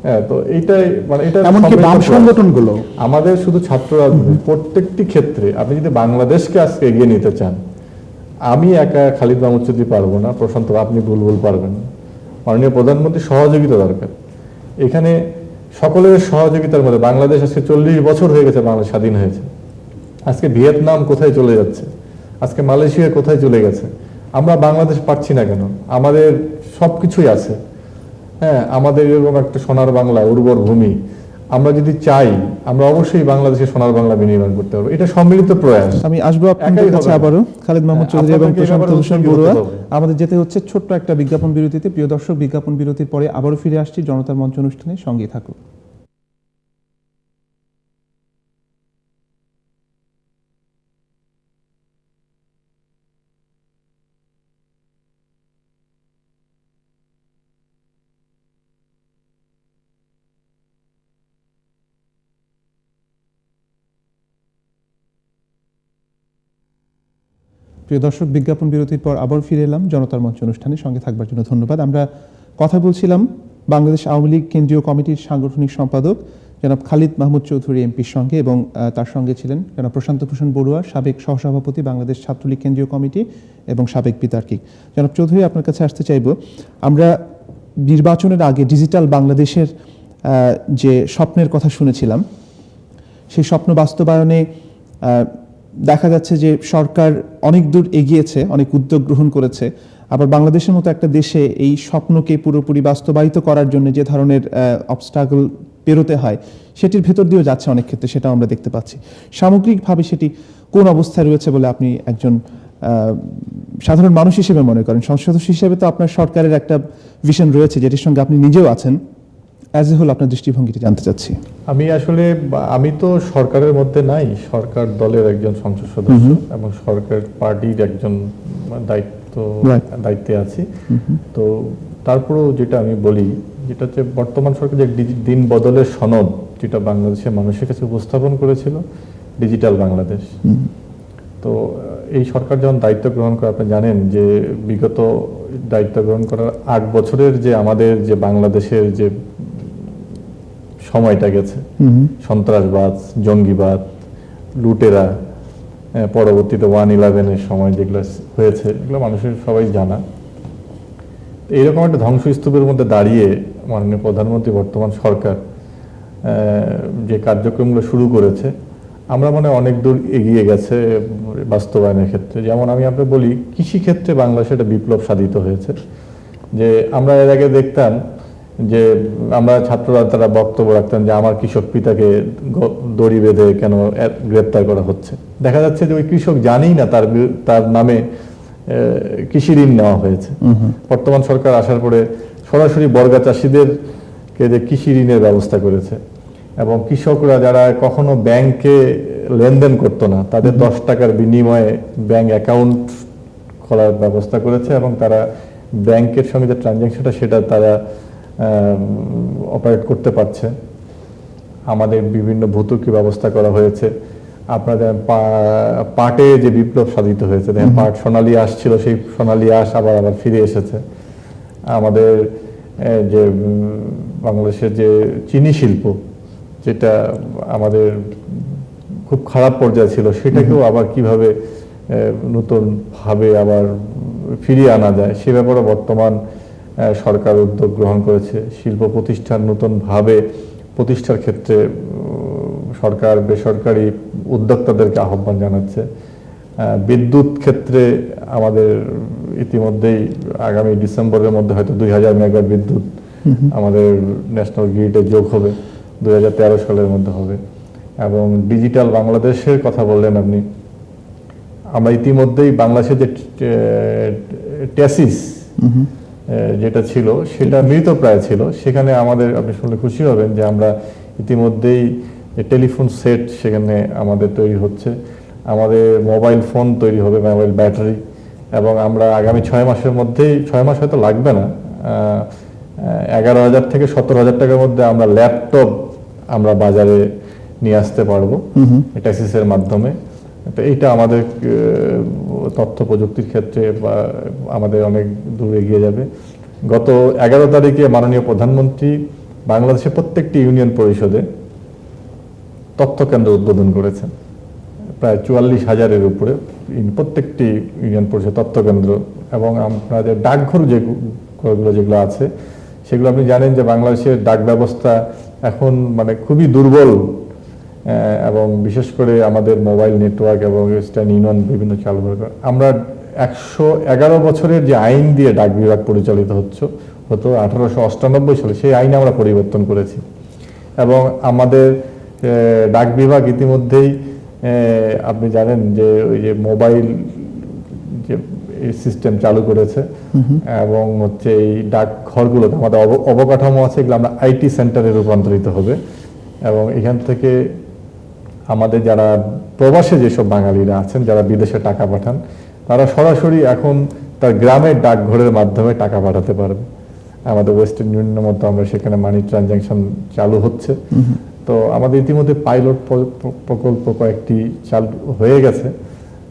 হ্যাঁ, তো এইটাই মানে এটা এমনকি বাম সংগঠনগুলো আমাদের শুধু ছাত্র রাজনীতি প্রত্যেকটি ক্ষেত্রে আপনি যদি বাংলাদেশকে আজকে এগিয়ে নিতে চান, আমি একা খালিদ মাহমুদ চৌধুরী পারবো না, প্রশান্ত আপনি বুলবুল পারবেন না, মাননীয় প্রধানমন্ত্রীর সহযোগিতা দরকার। এখানে সকলের সহযোগিতার মধ্যে বাংলাদেশ আজকে 40 বছর হয়ে গেছে, বাংলাদেশ স্বাধীন হয়েছে। আজকে ভিয়েতনাম কোথায় চলে যাচ্ছে, আজকে মালয়েশিয়া কোথায় চলে গেছে, আমরা বাংলাদেশ পাচ্ছি না কেন? আমাদের সবকিছুই আছে। হ্যাঁ, আমাদের এরকম একটা সোনার বাংলা, উর্বর ভূমি, আমরা যদি চাই আমরা অবশ্যই বাংলাদেশে সোনার বাংলা বিনির্মাণ করতে পারবো। এটা সম্মিলিত প্রয়াস। আমি আসবো আপনাদের কাছে আবারও, খালিদ মাহমুদ চৌধুরী এবং প্রশান্ত ভূষণ বড়ুয়া। আমাদের যেতে হচ্ছে ছোট্ট একটা বিজ্ঞাপন বিরতিতে। প্রিয় দর্শক, বিজ্ঞাপন বিরতির পরে আবারও ফিরে আসছি জনতার মঞ্চ অনুষ্ঠানে, সঙ্গেই থাকুন। প্রিয় দর্শক, বিজ্ঞাপন বিরতির পর আবার ফিরে এলাম জনতার মঞ্চ অনুষ্ঠানে, সঙ্গে থাকবার জন্য ধন্যবাদ। আমরা কথা বলছিলাম বাংলাদেশ আওয়ামী লীগ কেন্দ্রীয় কমিটির সাংগঠনিক সম্পাদক জনাব খালিদ মাহমুদ চৌধুরী এমপির সঙ্গে, এবং তার সঙ্গে ছিলেন জনাব প্রশান্ত ভূষণ বড়ুয়া, সাবেক সহসভাপতি বাংলাদেশ ছাত্রলীগ কেন্দ্রীয় কমিটি এবং সাবেক বিতার্কিক। জনাব চৌধুরী, আপনার কাছে আসতে চাইব, আমরা নির্বাচনের আগে ডিজিটাল বাংলাদেশের যে স্বপ্নের কথা শুনেছিলাম, সেই স্বপ্ন বাস্তবায়নে দেখা যাচ্ছে যে সরকার অনেক দূর এগিয়েছে, অনেক উদ্যোগ গ্রহণ করেছে। আবার বাংলাদেশের মতো একটা দেশে এই স্বপ্নকে পুরোপুরি বাস্তবায়িত করার জন্য যে ধরনের অবস্ট্রাগল পেরোতে হয়, সেটির ভেতর দিয়েও যাচ্ছে অনেক ক্ষেত্রে, সেটাও আমরা দেখতে পাচ্ছি। সামগ্রিকভাবে সেটি কোন অবস্থায় রয়েছে বলে আপনি একজন সাধারণ মানুষ হিসেবে মনে করেন? সংসদ সদস্য হিসেবে তো আপনার সরকারের একটা ভিশন রয়েছে, যেটির সঙ্গে আপনি নিজেও আছেন। অ্যাজ এ হোল আপনার দৃষ্টিভঙ্গিটি জানতে চাচ্ছি। আমি তো সরকারের মধ্যে নাই, সরকার দলের একজন সংসদ সদস্য এবং সরকার পার্টির একজন দায়িত্বে আছি। তো তারপরেও যেটা আমি বলি, যেটা হচ্ছে বর্তমান সরকার যে দিন বদলের সনদ যেটা বাংলাদেশের মানুষের কাছে উপস্থাপন করেছিল, ডিজিটাল বাংলাদেশ। তো এই সরকার যখন দায়িত্ব গ্রহণ করে, আপনি জানেন যে বিগত দায়িত্ব গ্রহণ করার 8 বছরের যে আমাদের যে বাংলাদেশের যে সময়টা গেছে। সন্ত্রাসবাদ, জঙ্গিবাদ, লুটেরা, পরবর্তীতে 1/11-এর সময় যেগুলো হয়েছে এগুলো মানুষের সবাই জানা। এইরকম একটা ধ্বংসস্তূপের মধ্যে দাঁড়িয়ে মাননীয় প্রধানমন্ত্রী বর্তমান সরকার যে কার্যক্রমগুলো শুরু করেছে, আমরা মনে হয় অনেক দূর এগিয়ে গেছে বাস্তবায়নের ক্ষেত্রে। যেমন আমি আপনাকে বলি, কৃষিক্ষেত্রে বাংলাদেশে একটা বিপ্লব সাধিত হয়েছে। যে আমরা এর আগে দেখতাম যে আমরা ছাত্ররা তারা বক্তব্য রাখতেন যে আমার কৃষক পিতাকে দড়ি বেঁধে কেন গ্রেপ্তার করা হচ্ছে। দেখা যাচ্ছে যে ওই কৃষক জানেই না তার নামে কৃষি ঋণ নেওয়া হয়েছে। বর্তমান সরকার আসার পরে সরাসরি বর্গা চাষিদেরকে যে কৃষি ঋণের ব্যবস্থা করেছে এবং কৃষকরা যারা কখনো ব্যাংকে লেনদেন করতো না তাদের 10 টাকার বিনিময়ে ব্যাংক অ্যাকাউন্ট খোলার ব্যবস্থা করেছে এবং তারা ব্যাংকের সঙ্গে যে ট্রানজ্যাকশনটা সেটা তারা অপারেট করতে পারছে। আমাদের বিভিন্ন ভর্তুকি ব্যবস্থা করা হয়েছে। আপনাদের পাটে যে বিপ্লব সাধিত হয়েছে, পাট সোনালী আঁশ ছিল, সেই সোনালী আঁশ আবার ফিরে এসেছে। আমাদের যে বাংলাদেশের যে চিনি শিল্প, যেটা আমাদের খুব খারাপ পর্যায়ে ছিল, সেটাকেও আবার কিভাবে নতুনভাবে আবার ফিরিয়ে আনা যায় সে ব্যাপারে বর্তমান সরকার উদ্যোগ গ্রহণ করেছে। শিল্প প্রতিষ্ঠান নতুনভাবে প্রতিষ্ঠার ক্ষেত্রে সরকার বেসরকারি উদ্যোক্তাদেরকে আহ্বান জানাচ্ছে। বিদ্যুৎ ক্ষেত্রে আমাদের ইতিমধ্যেই আগামী ডিসেম্বরের মধ্যে হয়তো 2000 মেগাওয়াট বিদ্যুৎ আমাদের ন্যাশনাল গ্রিডে যোগ হবে, 2013 সালের মধ্যে হবে। এবং ডিজিটাল বাংলাদেশের কথা বললেন আপনি, আমরা ইতিমধ্যেই বাংলাদেশের যে ট্যাসিস যেটা ছিল সেটা মৃতপ্রায় ছিল, সেখানে আমাদের আপনি শুনলে খুশি হবেন যে আমরা ইতিমধ্যেই টেলিফোন সেট সেখানে আমাদের তৈরি হচ্ছে। আমাদের মোবাইল ফোন তৈরি হবে, মোবাইল ব্যাটারি, এবং আমরা আগামী 6 মাসের মধ্যেই, 6 মাস হয়তো লাগবে না, 11,000 থেকে 17,000 টাকার মধ্যে আমরা ল্যাপটপ আমরা বাজারে নিয়ে আসতে পারবো ট্যাসিসের মাধ্যমে। তো এইটা আমাদের তথ্য প্রযুক্তির ক্ষেত্রে আমাদের অনেক দূর এগিয়ে যাবে। গত 11 তারিখে মাননীয় প্রধানমন্ত্রী বাংলাদেশের প্রত্যেকটি ইউনিয়ন পরিষদে তথ্য কেন্দ্র উদ্বোধন করেছেন। প্রায় 44,000-এর উপরে প্রত্যেকটি ইউনিয়ন পরিষদ তথ্য কেন্দ্র, এবং আপনাদের ডাকঘর যেগুলো আছে সেগুলো আপনি জানেন যে বাংলাদেশের ডাক ব্যবস্থা এখন মানে খুবই দুর্বল, এবং বিশেষ করে আমাদের মোবাইল নেটওয়ার্ক এবং ওয়েস্টার্ন ইউনিয়ন বিভিন্ন চালু করে। আমরা 111 বছরের যে আইন দিয়ে ডাক বিভাগ পরিচালিত হতো 1898 সালে, সেই আইন আমরা পরিবর্তন করেছি এবং আমাদের ডাক বিভাগ ইতিমধ্যেই আপনি জানেন যে ওই যে মোবাইল যে সিস্টেম চালু করেছে, এবং হচ্ছে এই ডাক ঘরগুলোতে আমাদের অবকাঠামো আছে, এগুলো আমরা আইটি সেন্টারে রূপান্তরিত হবে। এবং এখান থেকে আমাদের যারা প্রবাসে যেসব বাঙালিরা আছেন যারা বিদেশে টাকা পাঠান, তারা সরাসরি এখন তার গ্রামের ডাকঘরের মাধ্যমে টাকা পাঠাতে পারবে। আমাদের ওয়েস্টার্ন ইউনিয়নের মধ্যে আমরা সেখানে মানি ট্রানজ্যাকশন চালু হচ্ছে। তো আমাদের ইতিমধ্যে পাইলট প্রকল্প কয়েকটি চালু হয়ে গেছে।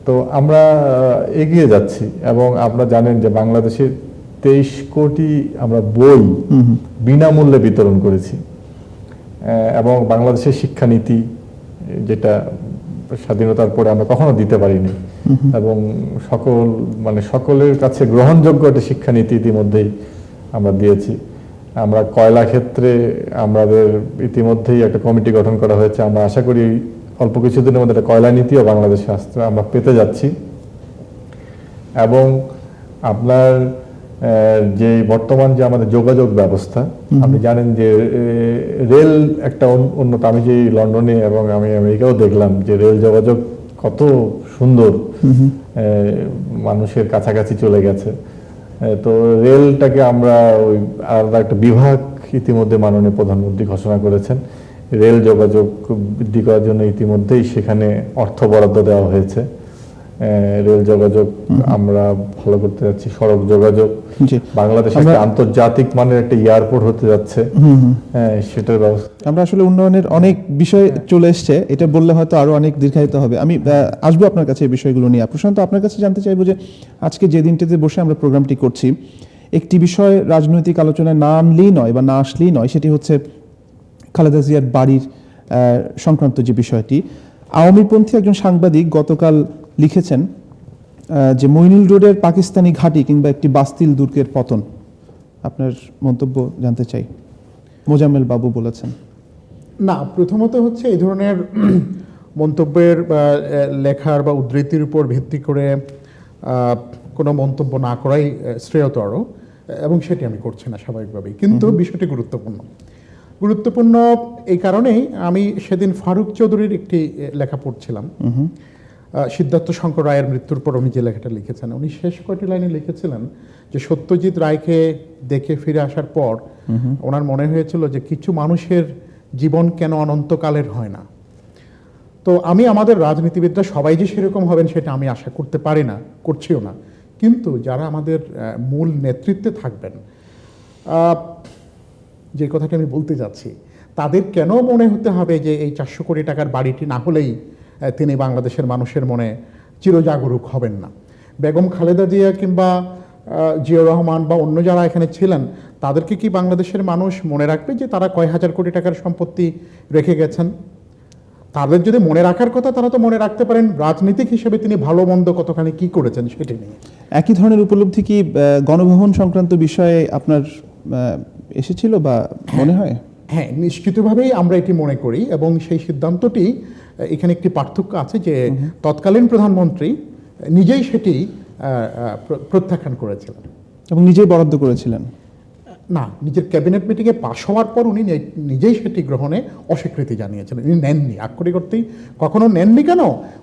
তো আমরা এগিয়ে যাচ্ছি, এবং আপনারা জানেন যে বাংলাদেশে 23 কোটি আমরা বই বিনামূল্যে বিতরণ করেছি, এবং বাংলাদেশের শিক্ষানীতি যেটা স্বাধীনতার পরে আমরা কখনো দিতে পারিনি, এবং সকলের কাছে গ্রহণযোগ্য একটা শিক্ষানীতি ইতিমধ্যেই আমরা দিয়েছি। আমরা কয়লা ক্ষেত্রে আমাদের ইতিমধ্যেই একটা কমিটি গঠন করা হয়েছে। আমরা আশা করি অল্প কিছুদিনের মধ্যে একটা কয়লা নীতিও বাংলাদেশে আসতে আমরা পেতে যাচ্ছি। এবং আপনার যে বর্তমান যে আমাদের যোগাযোগ ব্যবস্থা, আপনি জানেন যে রেল একটা উন্নত, আমি যে লন্ডনে এবং আমি আমেরিকাও দেখলাম যে রেল যোগাযোগ কত সুন্দর, মানুষের কাছাকাছি চলে গেছে। তো রেলটাকে আমরা ওই আলাদা একটা বিভাগ ইতিমধ্যে মাননীয় প্রধানমন্ত্রী ঘোষণা করেছেন। রেল যোগাযোগ বৃদ্ধি করার জন্য ইতিমধ্যেই সেখানে অর্থ বরাদ্দ দেওয়া হয়েছে। রেল যোগাযোগ আমরা ভালো করতে যাচ্ছি। সড়ক যোগাযোগ, বাংলাদেশ একটা আন্তর্জাতিক মানের একটা এয়ারপোর্ট হতে যাচ্ছে, সেটার ব্যবস্থা। আমরা আসলে উন্নয়নের অনেক বিষয় চলে এসছে, এটা বললে হয়তো আরো অনেক দীর্ঘায়িত হবে। আমি আসবো আপনার কাছে এই বিষয়গুলো নিয়ে। প্রশান্ত, আপনার কাছে জানতে চাইবো যে আজকে যে দিনটিতে বসে আমরা প্রোগ্রামটি করছি, একটি বিষয় রাজনৈতিক আলোচনায় না আনলেই নয় বা না আসলেই নয়, সেটি হচ্ছে খালেদা জিয়ার বাড়ির সংক্রান্ত যে বিষয়টি, আওয়ামীপন্থী একজন সাংবাদিক গতকাল লিখেছেন যে মইনুল রোডের পাকিস্তানি ঘাঁটি কিংবা একটি বাস্তিল দুর্গের পতন। আপনার মন্তব্য জানতে চাই। মোজাম্মেল বাবু বলেছেন। না, প্রথমত হচ্ছে এই ধরনের মন্তব্যের বা লেখার বা উদ্ধৃতির উপর ভিত্তি করে কোনো মন্তব্য না করাই শ্রেয়তর, এবং সেটি আমি করছি না স্বাভাবিকভাবেই। কিন্তু বিষয়টি গুরুত্বপূর্ণ এই কারণেই আমি সেদিন ফারুক চৌধুরীর একটি লেখা পড়ছিলাম, সিদ্ধার্থ শঙ্কর রায়ের মৃত্যুর পর উনি যে লেখাটা লিখেছেন, উনি শেষ কয়টি লাইনে লিখেছিলেন যে সত্যজিৎ রায়কে দেখে ফিরে আসার পর ওনার মনে হয়েছিল যে কিছু মানুষের জীবন কেন অনন্তকালের হয় না। তো আমি আমাদের রাজনীতিবিদরা সবাই যে সেরকম হবেন সেটা আমি আশা করতে পারি না, করছিও না। কিন্তু যারা আমাদের মূল নেতৃত্বে থাকবেন, যে কথাটা আমি বলতে যাচ্ছি, তাদের কেন মনে হতে হবে যে এই 400 কোটি টাকার বাড়িটি না হলেই তিনি বাংলাদেশের মানুষের মনে চিরজাগরুক হবেন না। বেগম খালেদা জিয়া কিংবা জিয়াউর রহমান বা অন্য যারা এখানে ছিলেন, তাদেরকে কি বাংলাদেশের মানুষ মনে রাখবে যে তারা কয় হাজার কোটি টাকার সম্পত্তি রেখে গেছেন? তাদের যদি মনে রাখার কথা, তারা তো মনে রাখতে পারেন রাজনীতিক হিসেবে তিনি ভালো মন্দ কতখানি কি করেছেন সেটি নিয়ে। একই ধরনের উপলব্ধি কি গণভবন সংক্রান্ত বিষয়ে আপনার এসেছিল বা মনে হয়? হ্যাঁ, নিশ্চিতভাবেই আমরা এটি মনে করি, এবং সেই সিদ্ধান্তটি এখানে একটি পার্থক্য আছে যে তৎকালীন প্রধানমন্ত্রী নিজেই সেটি প্রত্যাখ্যান করেছিলেন এবং নিজেই বরাদ্দ করেছিলেন। না, নিজের ক্যাবিনেট মিটিংয়ে পাশ হওয়ার পর উনি নিজেই সেটি গ্রহণে অস্বীকৃতি জানিয়েছিলেন। উনি নেননি, আক্ষরিক অর্থেই কখনো নেননি। কেন?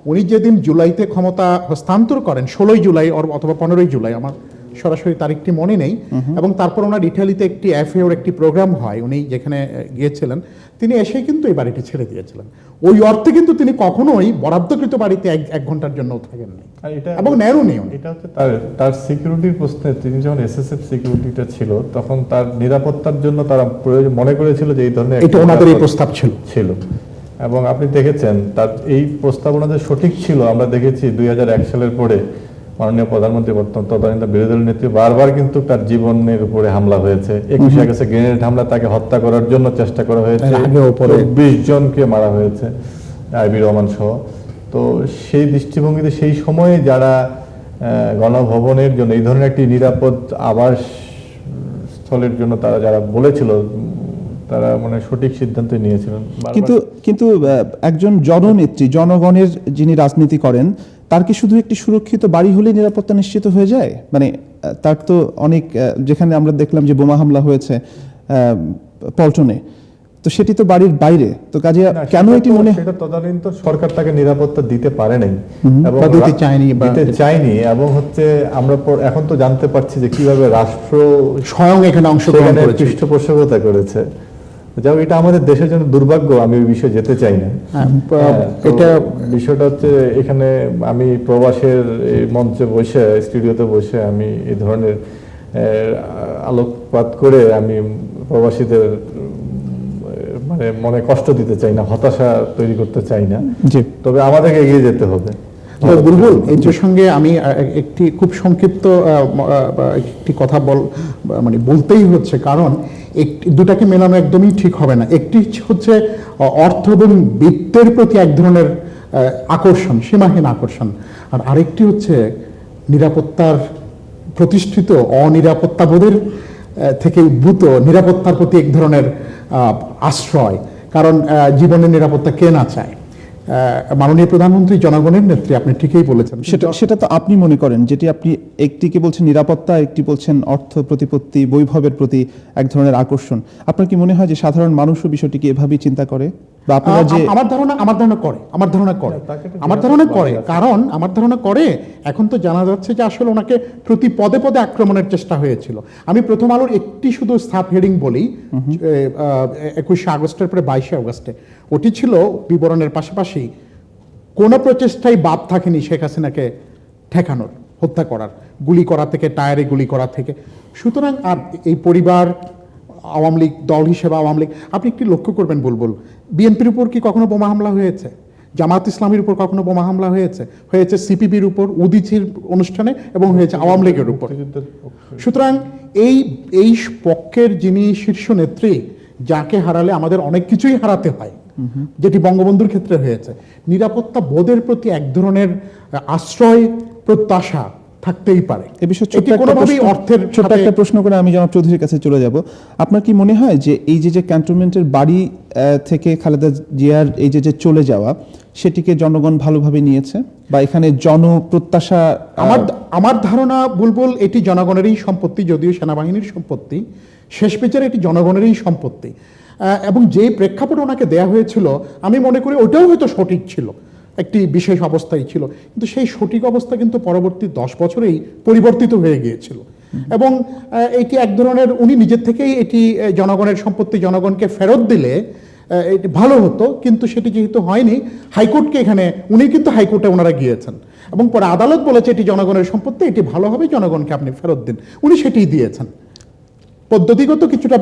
উনি যেদিন জুলাইতে ক্ষমতা হস্তান্তর করেন, 16 জুলাই অথবা 15 জুলাই, আমার সরাসরি তারিখটি মনে নেই, এবং তারপর ওনার ইটালিতে একটি এফএওর একটি প্রোগ্রাম হয়, উনি যেখানে গিয়েছিলেন, তিনি এসেই কিন্তু এই বাড়িটি ছেড়ে দিয়েছিলেন। ওই অর্থে কিন্তু তিনি কখনোই বরাদ্দকৃত বাড়িতে এক ঘন্টার জন্য থাকেননি এবং নেনওনি। এটা হচ্ছে তার সিকিউরিটির প্রশ্নে, তিনি যখন এসএসএফ সিকিউরিটিটা ছিল তখন তার নিরাপত্তার জন্য তারা মনে করেছিল যে এই ধরনের এটা ওনাদের এই প্রস্তাব ছিল। এবং আপনি দেখেছেন তার এই প্রস্তাবনা যে সঠিক ছিল, আমরা দেখেছি 2001 সালের পরে মাননীয় প্রধানমন্ত্রী বর্তমান তদানীন্তন বিরোধী দল নেত্রী বারবার কিন্তু তার জীবনের উপরে হামলা হয়েছে। 21 আগস্টে গ্রেনেড হামলা, তাকে হত্যা করার জন্য চেষ্টা করা হয়েছে, 20 জনকে মারা হয়েছে, আইবি রহমান সহ। তো সেই দৃষ্টিভঙ্গিতে সেই সময়ে যারা গণভবনের জন্য এই ধরনের একটি নিরাপদ আবাস স্থলের জন্য তারা যারা বলেছিল, তারা মানে সঠিক সিদ্ধান্ত নিয়েছিলেন। কিন্তু একজন জননেত্রী, জনগণের যিনি রাজনীতি করেন, তার কি শুধু একটি সুরক্ষিত বাড়ি হলেই নিরাপত্তা নিশ্চিত হয়ে যায়? মানে তার তো অনেক, যেখানে আমরা দেখলাম যে বোমা হামলা হয়েছে পল্টনে, তো সেটি তো বাড়ির বাইরে। তো কাজে কেন এটি মনে, সেটা তদানীন্তন সরকার তাকে নিরাপত্তা দিতে পারে নাই এবং দিতে চায়নি, এবং হচ্ছে আমরা এখন তো জানতে পারছি যে কিভাবে রাষ্ট্র স্বয়ং এখানে অংশগ্রহণ করেছে, পৃষ্ঠপোষকতা করেছে। যাও, এটা আমাদের দেশের জন্য দুর্ভাগ্য, আমি ওই বিষয়ে যেতে চাই না। এটা বিষয়টা হচ্ছে, এখানে আমি প্রবাসের এই মঞ্চে বসে, স্টুডিওতে বসে আমি এই ধরনের আলোকপাত করে আমি প্রবাসীদের মানে মনে কষ্ট দিতে চাই না, হতাশা তৈরি করতে চাই না। তবে আমাদেরকে এগিয়ে যেতে হবে। বুলবুল, এই প্রসঙ্গে আমি একটি খুব সংক্ষিপ্ত একটি কথা মানে বলতেই হচ্ছে, কারণ দুটাকে মেলানো একদমই ঠিক হবে না। একটি হচ্ছে অর্থ এবং বিত্তের প্রতি এক ধরনের আকর্ষণ, সীমাহীন আকর্ষণ, আর আরেকটি হচ্ছে নিরাপত্তার প্রতিষ্ঠিত অনিরাপত্তাবোধের থেকে উদ্ভূত নিরাপত্তার প্রতি এক ধরনের আশ্রয়। কারণ জীবনের নিরাপত্তা কে না চায়? মাননীয় প্রধানমন্ত্রী জনগণের নেত্রী, আপনি ঠিকই বলেছেন। সেটা তো আপনি মনে করেন, যেটি আপনি একটিকে বলছেন নিরাপত্তা, একটি বলছেন অর্থ প্রতিপত্তি, বৈভবের প্রতি এক ধরনের আকর্ষণ। আপনার কি মনে হয় যে সাধারণ মানুষও বিষয়টিকে এভাবেই চিন্তা করে? বা আপনারা যে, আমার ধারণা করে, কারণ আমার ধারণা করে এখন তো জানা যাচ্ছে যে আসলে ওনাকে প্রতি পদে পদে আক্রমণের চেষ্টা হয়েছিল। আমি প্রথম আলোর একটি শুধু সাব হেডিং বলি, 21 আগস্টের পরে 22 আগস্টে, ওটি ছিল বিবরণের পাশাপাশি কোনো প্রচেষ্টাই বাদ থাকেনি শেখ হাসিনাকে ঠেকানোর, হত্যা করার, গুলি করা থেকে, টায়ারে গুলি করা থেকে। সুতরাং আর এই পরিবার, আওয়ামী লীগ দল হিসেবে আওয়ামী লীগ, আপনি একটি লক্ষ্য করবেন বুলবুল, বিএনপির উপর কি কখনো বোমা হামলা হয়েছে? জামাত ইসলামের উপর কখনো বোমা হামলা হয়েছে? হয়েছে সিপিবির উপর, উদীচির অনুষ্ঠানে, এবং হয়েছে আওয়ামী লীগের উপর। সুতরাং এই পক্ষের যিনি শীর্ষ নেত্রী, যাকে হারালে আমাদের অনেক কিছুই হারাতে হয়, যেটি বঙ্গবন্ধুর ক্ষেত্রে হয়েছে, নিরাপত্তা বোধের প্রতি এক ধরনের আশ্রয় প্রত্যাশা থাকতেই পারে। এ বিষয়ে এটি কোনোভাবেই অর্থের ছোট্ট সাথে- একটা প্রশ্ন করে আমি জনাব চৌধুরীর কাছে চলে যাব। আপনার কি মনে হয় যে এই যে ক্যান্টনমেন্টের বাড়ি থেকে খালেদা জিয়ার এই যে চলে যাওয়া, সেটিকে জনগণ ভালোভাবে নিয়েছে, বা এখানে জনপ্রত্যাশা? আমার ধারণা বুলবুল, এটি জনগণেরই সম্পত্তি, যদিও সেনাবাহিনীর সম্পত্তি, শেষ বিচারে এটি জনগণেরই সম্পত্তি। এবং যে প্রেক্ষাপট ওনাকে দেয়া হয়েছিল, আমি মনে করি ওটাও হয়তো সঠিক ছিল, একটি বিশেষ অবস্থায় ছিল, কিন্তু সেই সঠিক অবস্থা কিন্তু পরবর্তী 10 বছরেই পরিবর্তিত হয়ে গিয়েছিল। এবং এটি এক ধরনের, উনি নিজের থেকেই এটি জনগণের সম্পত্তি, জনগণকে ফেরত দিলে এটি ভালো হতো, কিন্তু সেটি যেহেতু হয়নি, হাইকোর্টকে এখানে, উনি কিন্তু হাইকোর্টে ওনারা গিয়েছেন এবং পরে আদালত বলেছে এটি জনগণের সম্পত্তি, এটি ভালো হবে, জনগণকে আপনি ফেরত দিন, উনি সেটিই দিয়েছেন। পদ্ধতিগত কিছুটা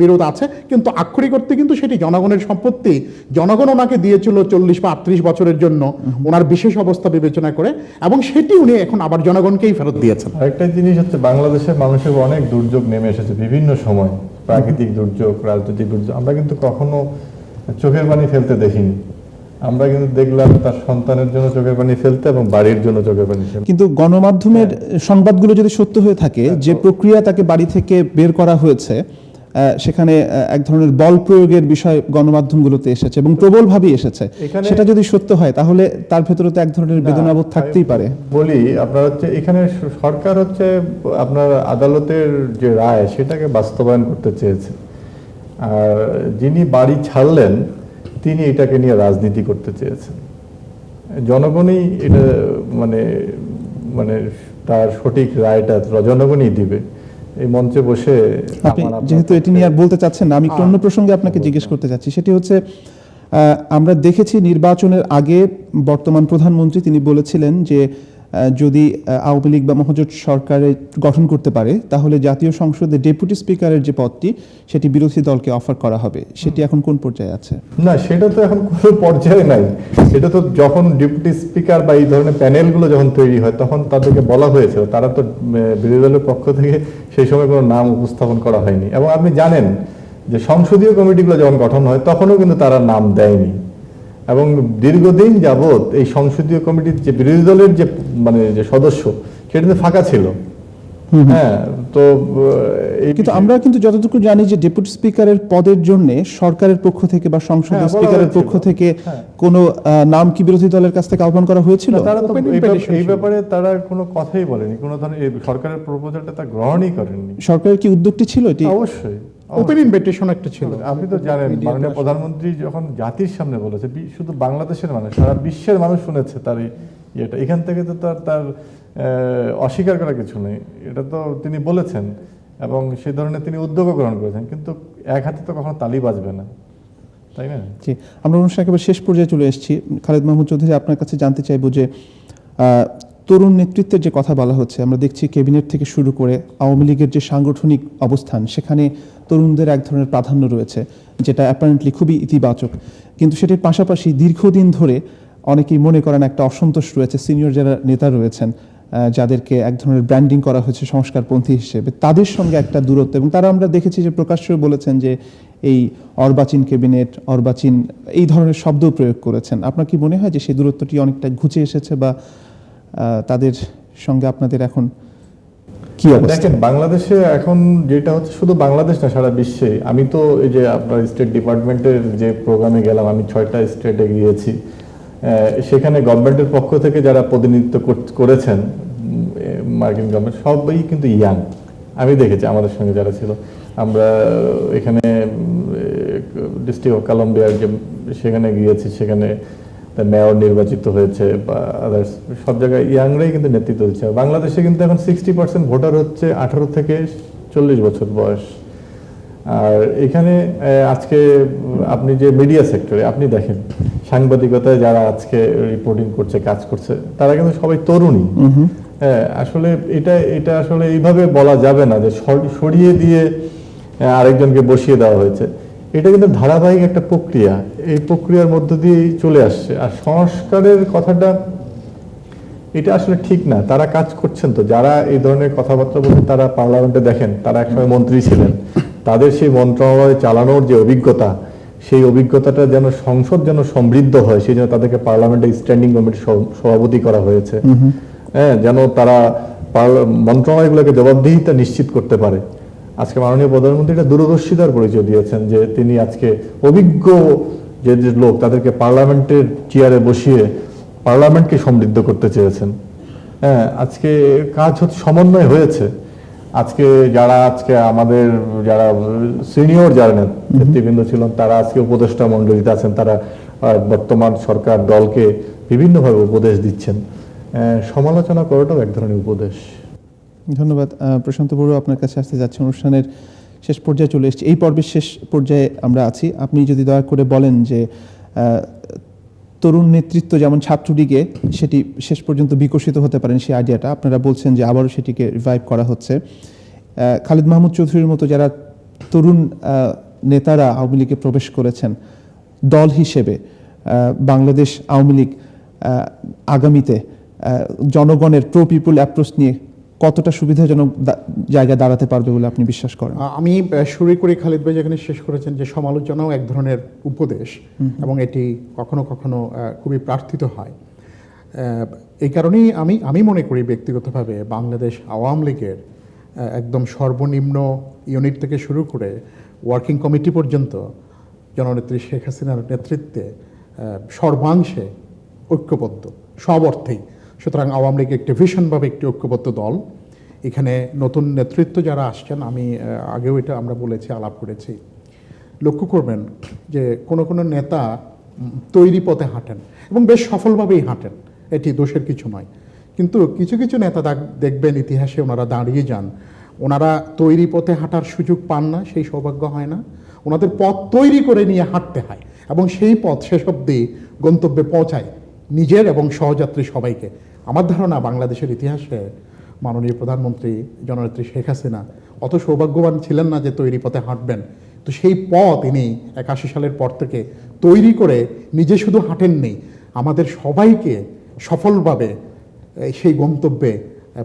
বিরোধ আছে, কিন্তু আক্ষরিক অর্থে কিন্তু সেটি জনগণের সম্পত্তি। জনগণ ওনাকে দিয়েছিল 40 বা 38 বছরের জন্য ওনার বিশেষ অবস্থা বিবেচনা করে, এবং সেটি উনি এখন আবার জনগণকেই ফেরত দিয়েছেন। আরেকটা জিনিস হচ্ছে, বাংলাদেশের মানুষের অনেক দুর্যোগ নেমে এসেছে বিভিন্ন সময়, প্রাকৃতিক দুর্যোগ, রাজনৈতিক দুর্যোগ, আমরা কিন্তু কখনো চোখের পানি ফেলতে দেখিনি। আমরা কিন্তু দেখলাম তার সন্তানের জন্য চোখের পানি ফেলতে এবং বাড়ির জন্য চোখের পানি ফেলতে। কিন্তু গণমাধ্যমের সংবাদগুলো যদি সত্য হয়ে থাকে, যে প্রক্রিয়া তাকে বাড়ি থেকে বের করা হয়েছে, সেখানে এক ধরনের বল প্রয়োগের বিষয় গণমাধ্যমগুলোতে এসেছে এবং প্রবলভাবেই এসেছে, সেটা যদি সত্য হয় তাহলে তার ভেতরে তো এক ধরনের বেদনাবোধ থাকতেই পারে। বলি আপনার হচ্ছে, এখানে সরকার হচ্ছে আপনার আদালতের যে রায় সেটাকে বাস্তবায়ন করতে চেয়েছে, আর যিনি বাড়ি ছাড়লেন তিনি এটাকে নিয়ে রাজনীতি করতে চেয়েছেন। জনগণই এটা মানে মানে তার সঠিক রায়টা জনগণই দিবে। এই মঞ্চে বসে আপনি যেহেতু এটি নিয়ে আর বলতে চাচ্ছেন না, আমি একটু অন্য প্রসঙ্গে আপনাকে জিজ্ঞেস করতে চাচ্ছি। সেটি হচ্ছে, আমরা দেখেছি নির্বাচনের আগে বর্তমান প্রধানমন্ত্রী তিনি বলেছিলেন যে যদি আওয়ামী লীগ বা মহাজোট সরকারে গঠন করতে পারে, তাহলে জাতীয় সংসদে ডেপুটি স্পিকারের যে পদটি সেটি বিরোধী দলকে অফার করা হবে। সেটি এখন কোন পর্যায়ে আছে? না, সেটা তো এখন কোনো পর্যায়ে নাই। এটা তো যখন ডেপুটি স্পিকার বা এই ধরনের প্যানেলগুলো যখন তৈরি হয়, তখন তাদেরকে বলা হয়েছিল, তারা তো বিরোধী দলের পক্ষ থেকে সেই সময় কোনো নাম উপস্থাপন করা হয়নি। এবং আপনি জানেন যে সংসদীয় কমিটিগুলো যখন গঠন হয় তখনও কিন্তু তারা নাম দেয়নি, এবং দীর্ঘদিন যাবৎ এই সংসদীয় কমিটির যে বিরোধী দলের যে যে সদস্য, সেটা কিন্তু ফাঁকা ছিল। হ্যাঁ, তো কিন্তু আমরা কিন্তু যতটুকু জানি যে ডেপুটি স্পিকারের পদের জন্য সরকারের পক্ষ থেকে বা সংসদের স্পিকারের পক্ষ থেকে কোনো নাম কি বিরোধী দলের কাছ থেকে আহ্বান করা হয়েছিল? তারা তো এই ব্যাপারে তারা কোনো কথাই বলেনি, কোনো ধরনের সরকারের প্রপোজালটা তা গ্রহণই করেননি। সরকারের কি উদ্যোগটি ছিল এটি? অবশ্যই ওপেন ইনভিটেশন একটা ছিল। আপনি তো জানেন, মাননীয় প্রধানমন্ত্রী যখন জাতির সামনে বলেছে, শুধু বাংলাদেশের মানুষ, সারা বিশ্বের মানুষ শুনেছে তার ইয়েটা, এখান থেকে তো তার অস্বীকার করার কিছু নেই। এটা তো তিনি বলেছেন এবং সেই ধরনের তিনি উদ্যোগও গ্রহণ করেছেন, কিন্তু এক হাতে তো কখনো তালি বাজবে না, তাই না? জি, আমরা অনুষ্ঠান একেবারে শেষ পর্যায়ে চলে এসেছি। খালেদ মাহমুদ চৌধুরী, আপনার কাছে জানতে চাইবো যে তরুণ নেতৃত্বের যে কথা বলা হচ্ছে, আমরা দেখছি ক্যাবিনেট থেকে শুরু করে আওয়ামী লীগের যে সাংগঠনিক অবস্থান, সেখানে তরুণদের এক ধরনের প্রাধান্য রয়েছে, যেটা অ্যাপারেন্টলি খুবই ইতিবাচক। কিন্তু সেটির পাশাপাশি দীর্ঘদিন ধরে অনেকেই মনে করেন একটা অসন্তোষ রয়েছে, সিনিয়র যারা নেতা রয়েছেন, যাদেরকে এক ধরনের ব্র্যান্ডিং করা হয়েছে সংস্কারপন্থী হিসেবে, তাদের সঙ্গে একটা দূরত্ব, এবং তারা আমরা দেখেছি যে প্রকাশ্যে বলেছেন যে এই অর্বাচীন ক্যাবিনেট, অর্বাচীন এই ধরনের শব্দ প্রয়োগ করেছেন। আপনার কি মনে হয় যে সেই দূরত্বটি অনেকটা ঘুচে এসেছে, বা তাদের সঙ্গে আপনাদের এখন কি অবস্থা? দেখেন, বাংলাদেশে এখন যেটা হচ্ছে, শুধু বাংলাদেশ না, সারা বিশ্বে। আমি তো এই যে আপনার স্টেট ডিপার্টমেন্টের যে প্রোগ্রামে গেলাম, আমি 6টা স্টেটে গিয়েছি, সেখানে গভর্নমেন্টের পক্ষ থেকে যারা প্রতিনিধিত্ব করেছেন, মার্কিন গভর্নমেন্ট, সবাই কিন্তু ইয়াং। আমি দেখেছি আমাদের সঙ্গে যারা ছিল, আমরা এখানে ডিস্ট্রিক্ট অফ কলম্বিয়ার যে সেখানে গিয়েছি, সেখানে মেয়র নির্বাচিত হয়েছে বা আদার্স, সব জায়গায় ইয়াংরাই কিন্তু নেতৃত্ব দিচ্ছে। বাংলাদেশে কিন্তু এখন 60% ভোটার হচ্ছে 18 থেকে 40 বছর বয়স। আর এখানে আজকে আপনি যে মিডিয়া সেক্টরে আপনি দেখেন, সাংবাদিকতায় যারা আজকে রিপোর্টিং করছে, কাজ করছে, তারা কিন্তু সবাই তরুণী। হ্যাঁ, আসলে এটা আসলে এইভাবে বলা যাবে না যে সরিয়ে দিয়ে আরেকজনকে বসিয়ে দেওয়া হয়েছে। এটা কিন্তু ধারাবাহিক একটা প্রক্রিয়া, এই প্রক্রিয়ার মধ্য দিয়ে চলে আসছে। আর সংস্কারের কথাটা, এটা আসলে ঠিক না। তারা কাজ করছেন তো, যারা এই ধরনের কথাবার্তা বলছেন, তারা পার্লামেন্টে দেখেন, তারা একসময় মন্ত্রী ছিলেন, তাদের সেই মন্ত্রণালয় চালানোর যে অভিজ্ঞতা, সেই অভিজ্ঞতাটা যেন সংসদ যেন সমৃদ্ধ হয়, সেই জন্য তাদেরকে পার্লামেন্টে স্ট্যান্ডিং কমিটির সভাপতি করা হয়েছে। হ্যাঁ, যেন তারা মন্ত্রণালয়গুলোকে জবাবদিহিতা নিশ্চিত করতে পারে। আজকে মাননীয় প্রধানমন্ত্রী একটা দূরদর্শিতার পরিচয় দিয়েছেন যে তিনি আজকে অভিজ্ঞ যে লোক তাদেরকে পার্লামেন্টের চেয়ারে বসিয়ে পার্লামেন্টকে সমৃদ্ধ করতে চেয়েছেন। হ্যাঁ, আজকে কাজ হচ্ছে, সমন্বয় হয়েছে। আজকে আমাদের যারা সিনিয়র যারা নেতৃবৃন্দ ছিলেন তারা আজকে উপদেষ্টা মণ্ডলীতে আছেন, তারা বর্তমান সরকার দলকে বিভিন্নভাবে উপদেশ দিচ্ছেন। সমালোচনা করাটাও এক ধরনের উপদেশ। ধন্যবাদ। প্রশান্ত বড়ুয়া, আপনার কাছে আসতে যাচ্ছে। অনুষ্ঠানের শেষ পর্যায়ে চলে এসেছি, এই পর্বের শেষ পর্যায়ে আমরা আছি। আপনি যদি দয়া করে বলেন যে তরুণ নেতৃত্ব যেমন ছাত্রলীগে সেটি শেষ পর্যন্ত বিকশিত হতে পারেন, সেই আইডিয়াটা আপনারা বলছেন যে আবারও সেটিকে রিভাইভ করা হচ্ছে। খালিদ মাহমুদ চৌধুরীর মতো যারা তরুণ নেতারা আওয়ামী লীগে প্রবেশ করেছেন, দল হিসেবে বাংলাদেশ আওয়ামী লীগ আগামীতে জনগণের প্রো পিপুল অ্যাপ্রোচ নিয়ে কতটা সুবিধাজনক জায়গায় দাঁড়াতে পারবে বলে আপনি বিশ্বাস করেন? আমি শুরু করি খালিদ ভাই যেখানে শেষ করেছেন, যে সমালোচনাও এক ধরনের উপদেশ এবং এটি কখনো কখনো খুবই প্রার্থিত হয়। এই কারণেই আমি মনে করি ব্যক্তিগতভাবে বাংলাদেশ আওয়ামী লীগের একদম সর্বনিম্ন ইউনিট থেকে শুরু করে ওয়ার্কিং কমিটি পর্যন্ত জননেত্রী শেখ হাসিনার নেতৃত্বে সর্বাংশে ঐক্যবদ্ধ, সব অর্থেই। সুতরাং আওয়ামী লীগ একটি ভীষণভাবে একটি ঐক্যবদ্ধ দল। এখানে নতুন নেতৃত্ব যারা আসছেন, আমি আগেও এটা আমরা বলেছি, আলাপ করেছি, লক্ষ্য করবেন যে কোনো নেতা তৈরি পথে হাঁটেন এবং বেশ সফলভাবেই হাঁটেন, এটি দোষের কিছু নয়। কিন্তু কিছু কিছু নেতা দেখবেন ইতিহাসে ওনারা দাঁড়িয়ে যান, ওনারা তৈরি পথে হাঁটার সুযোগ পান না, সেই সৌভাগ্য হয় না, ওনাদের পথ তৈরি করে নিয়ে হাঁটতে হয় এবং সেই পথ শেষ অবধি গন্তব্যে পৌঁছায় নিজের এবং সহযাত্রী সবাইকে। আমার ধারণা বাংলাদেশের ইতিহাসে মাননীয় প্রধানমন্ত্রী জননেত্রী শেখ হাসিনা অত সৌভাগ্যবান ছিলেন না যে তৈরি পথে হাঁটবেন। তো সেই পথ তিনি 81 সালের পর থেকে তৈরি করে নিজে শুধু হাঁটেননি, আমাদের সবাইকে সফলভাবে সেই গন্তব্যে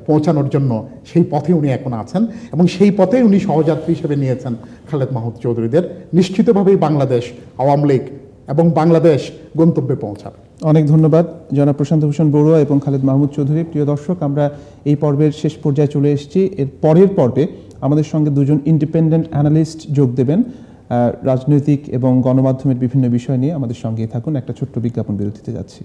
পৌঁছানোর জন্য সেই পথে উনি এখন আছেন এবং সেই পথে উনি সহযাত্রী হিসেবে নিয়েছেন খালেদ মাহমুদ চৌধুরীদের। নিশ্চিতভাবেই বাংলাদেশ আওয়ামী লীগ এবং বাংলাদেশ গন্তব্যে পৌঁছাবে। অনেক ধন্যবাদ জনাব প্রশান্ত ভূষণ বড়ুয়া এবং খালেদ মাহমুদ চৌধুরী। প্রিয় দর্শক, আমরা এই পর্বের শেষ পর্যায়ে চলে এসেছি। এর পরের পর্বে আমাদের সঙ্গে দুজন ইন্ডিপেন্ডেন্ট অ্যানালিস্ট যোগ দেবেন রাজনৈতিক এবং গণমাধ্যমের বিভিন্ন বিষয় নিয়ে। আমাদের সঙ্গেই থাকুন। একটা ছোট্ট বিজ্ঞাপন বিরতিতে যাচ্ছি।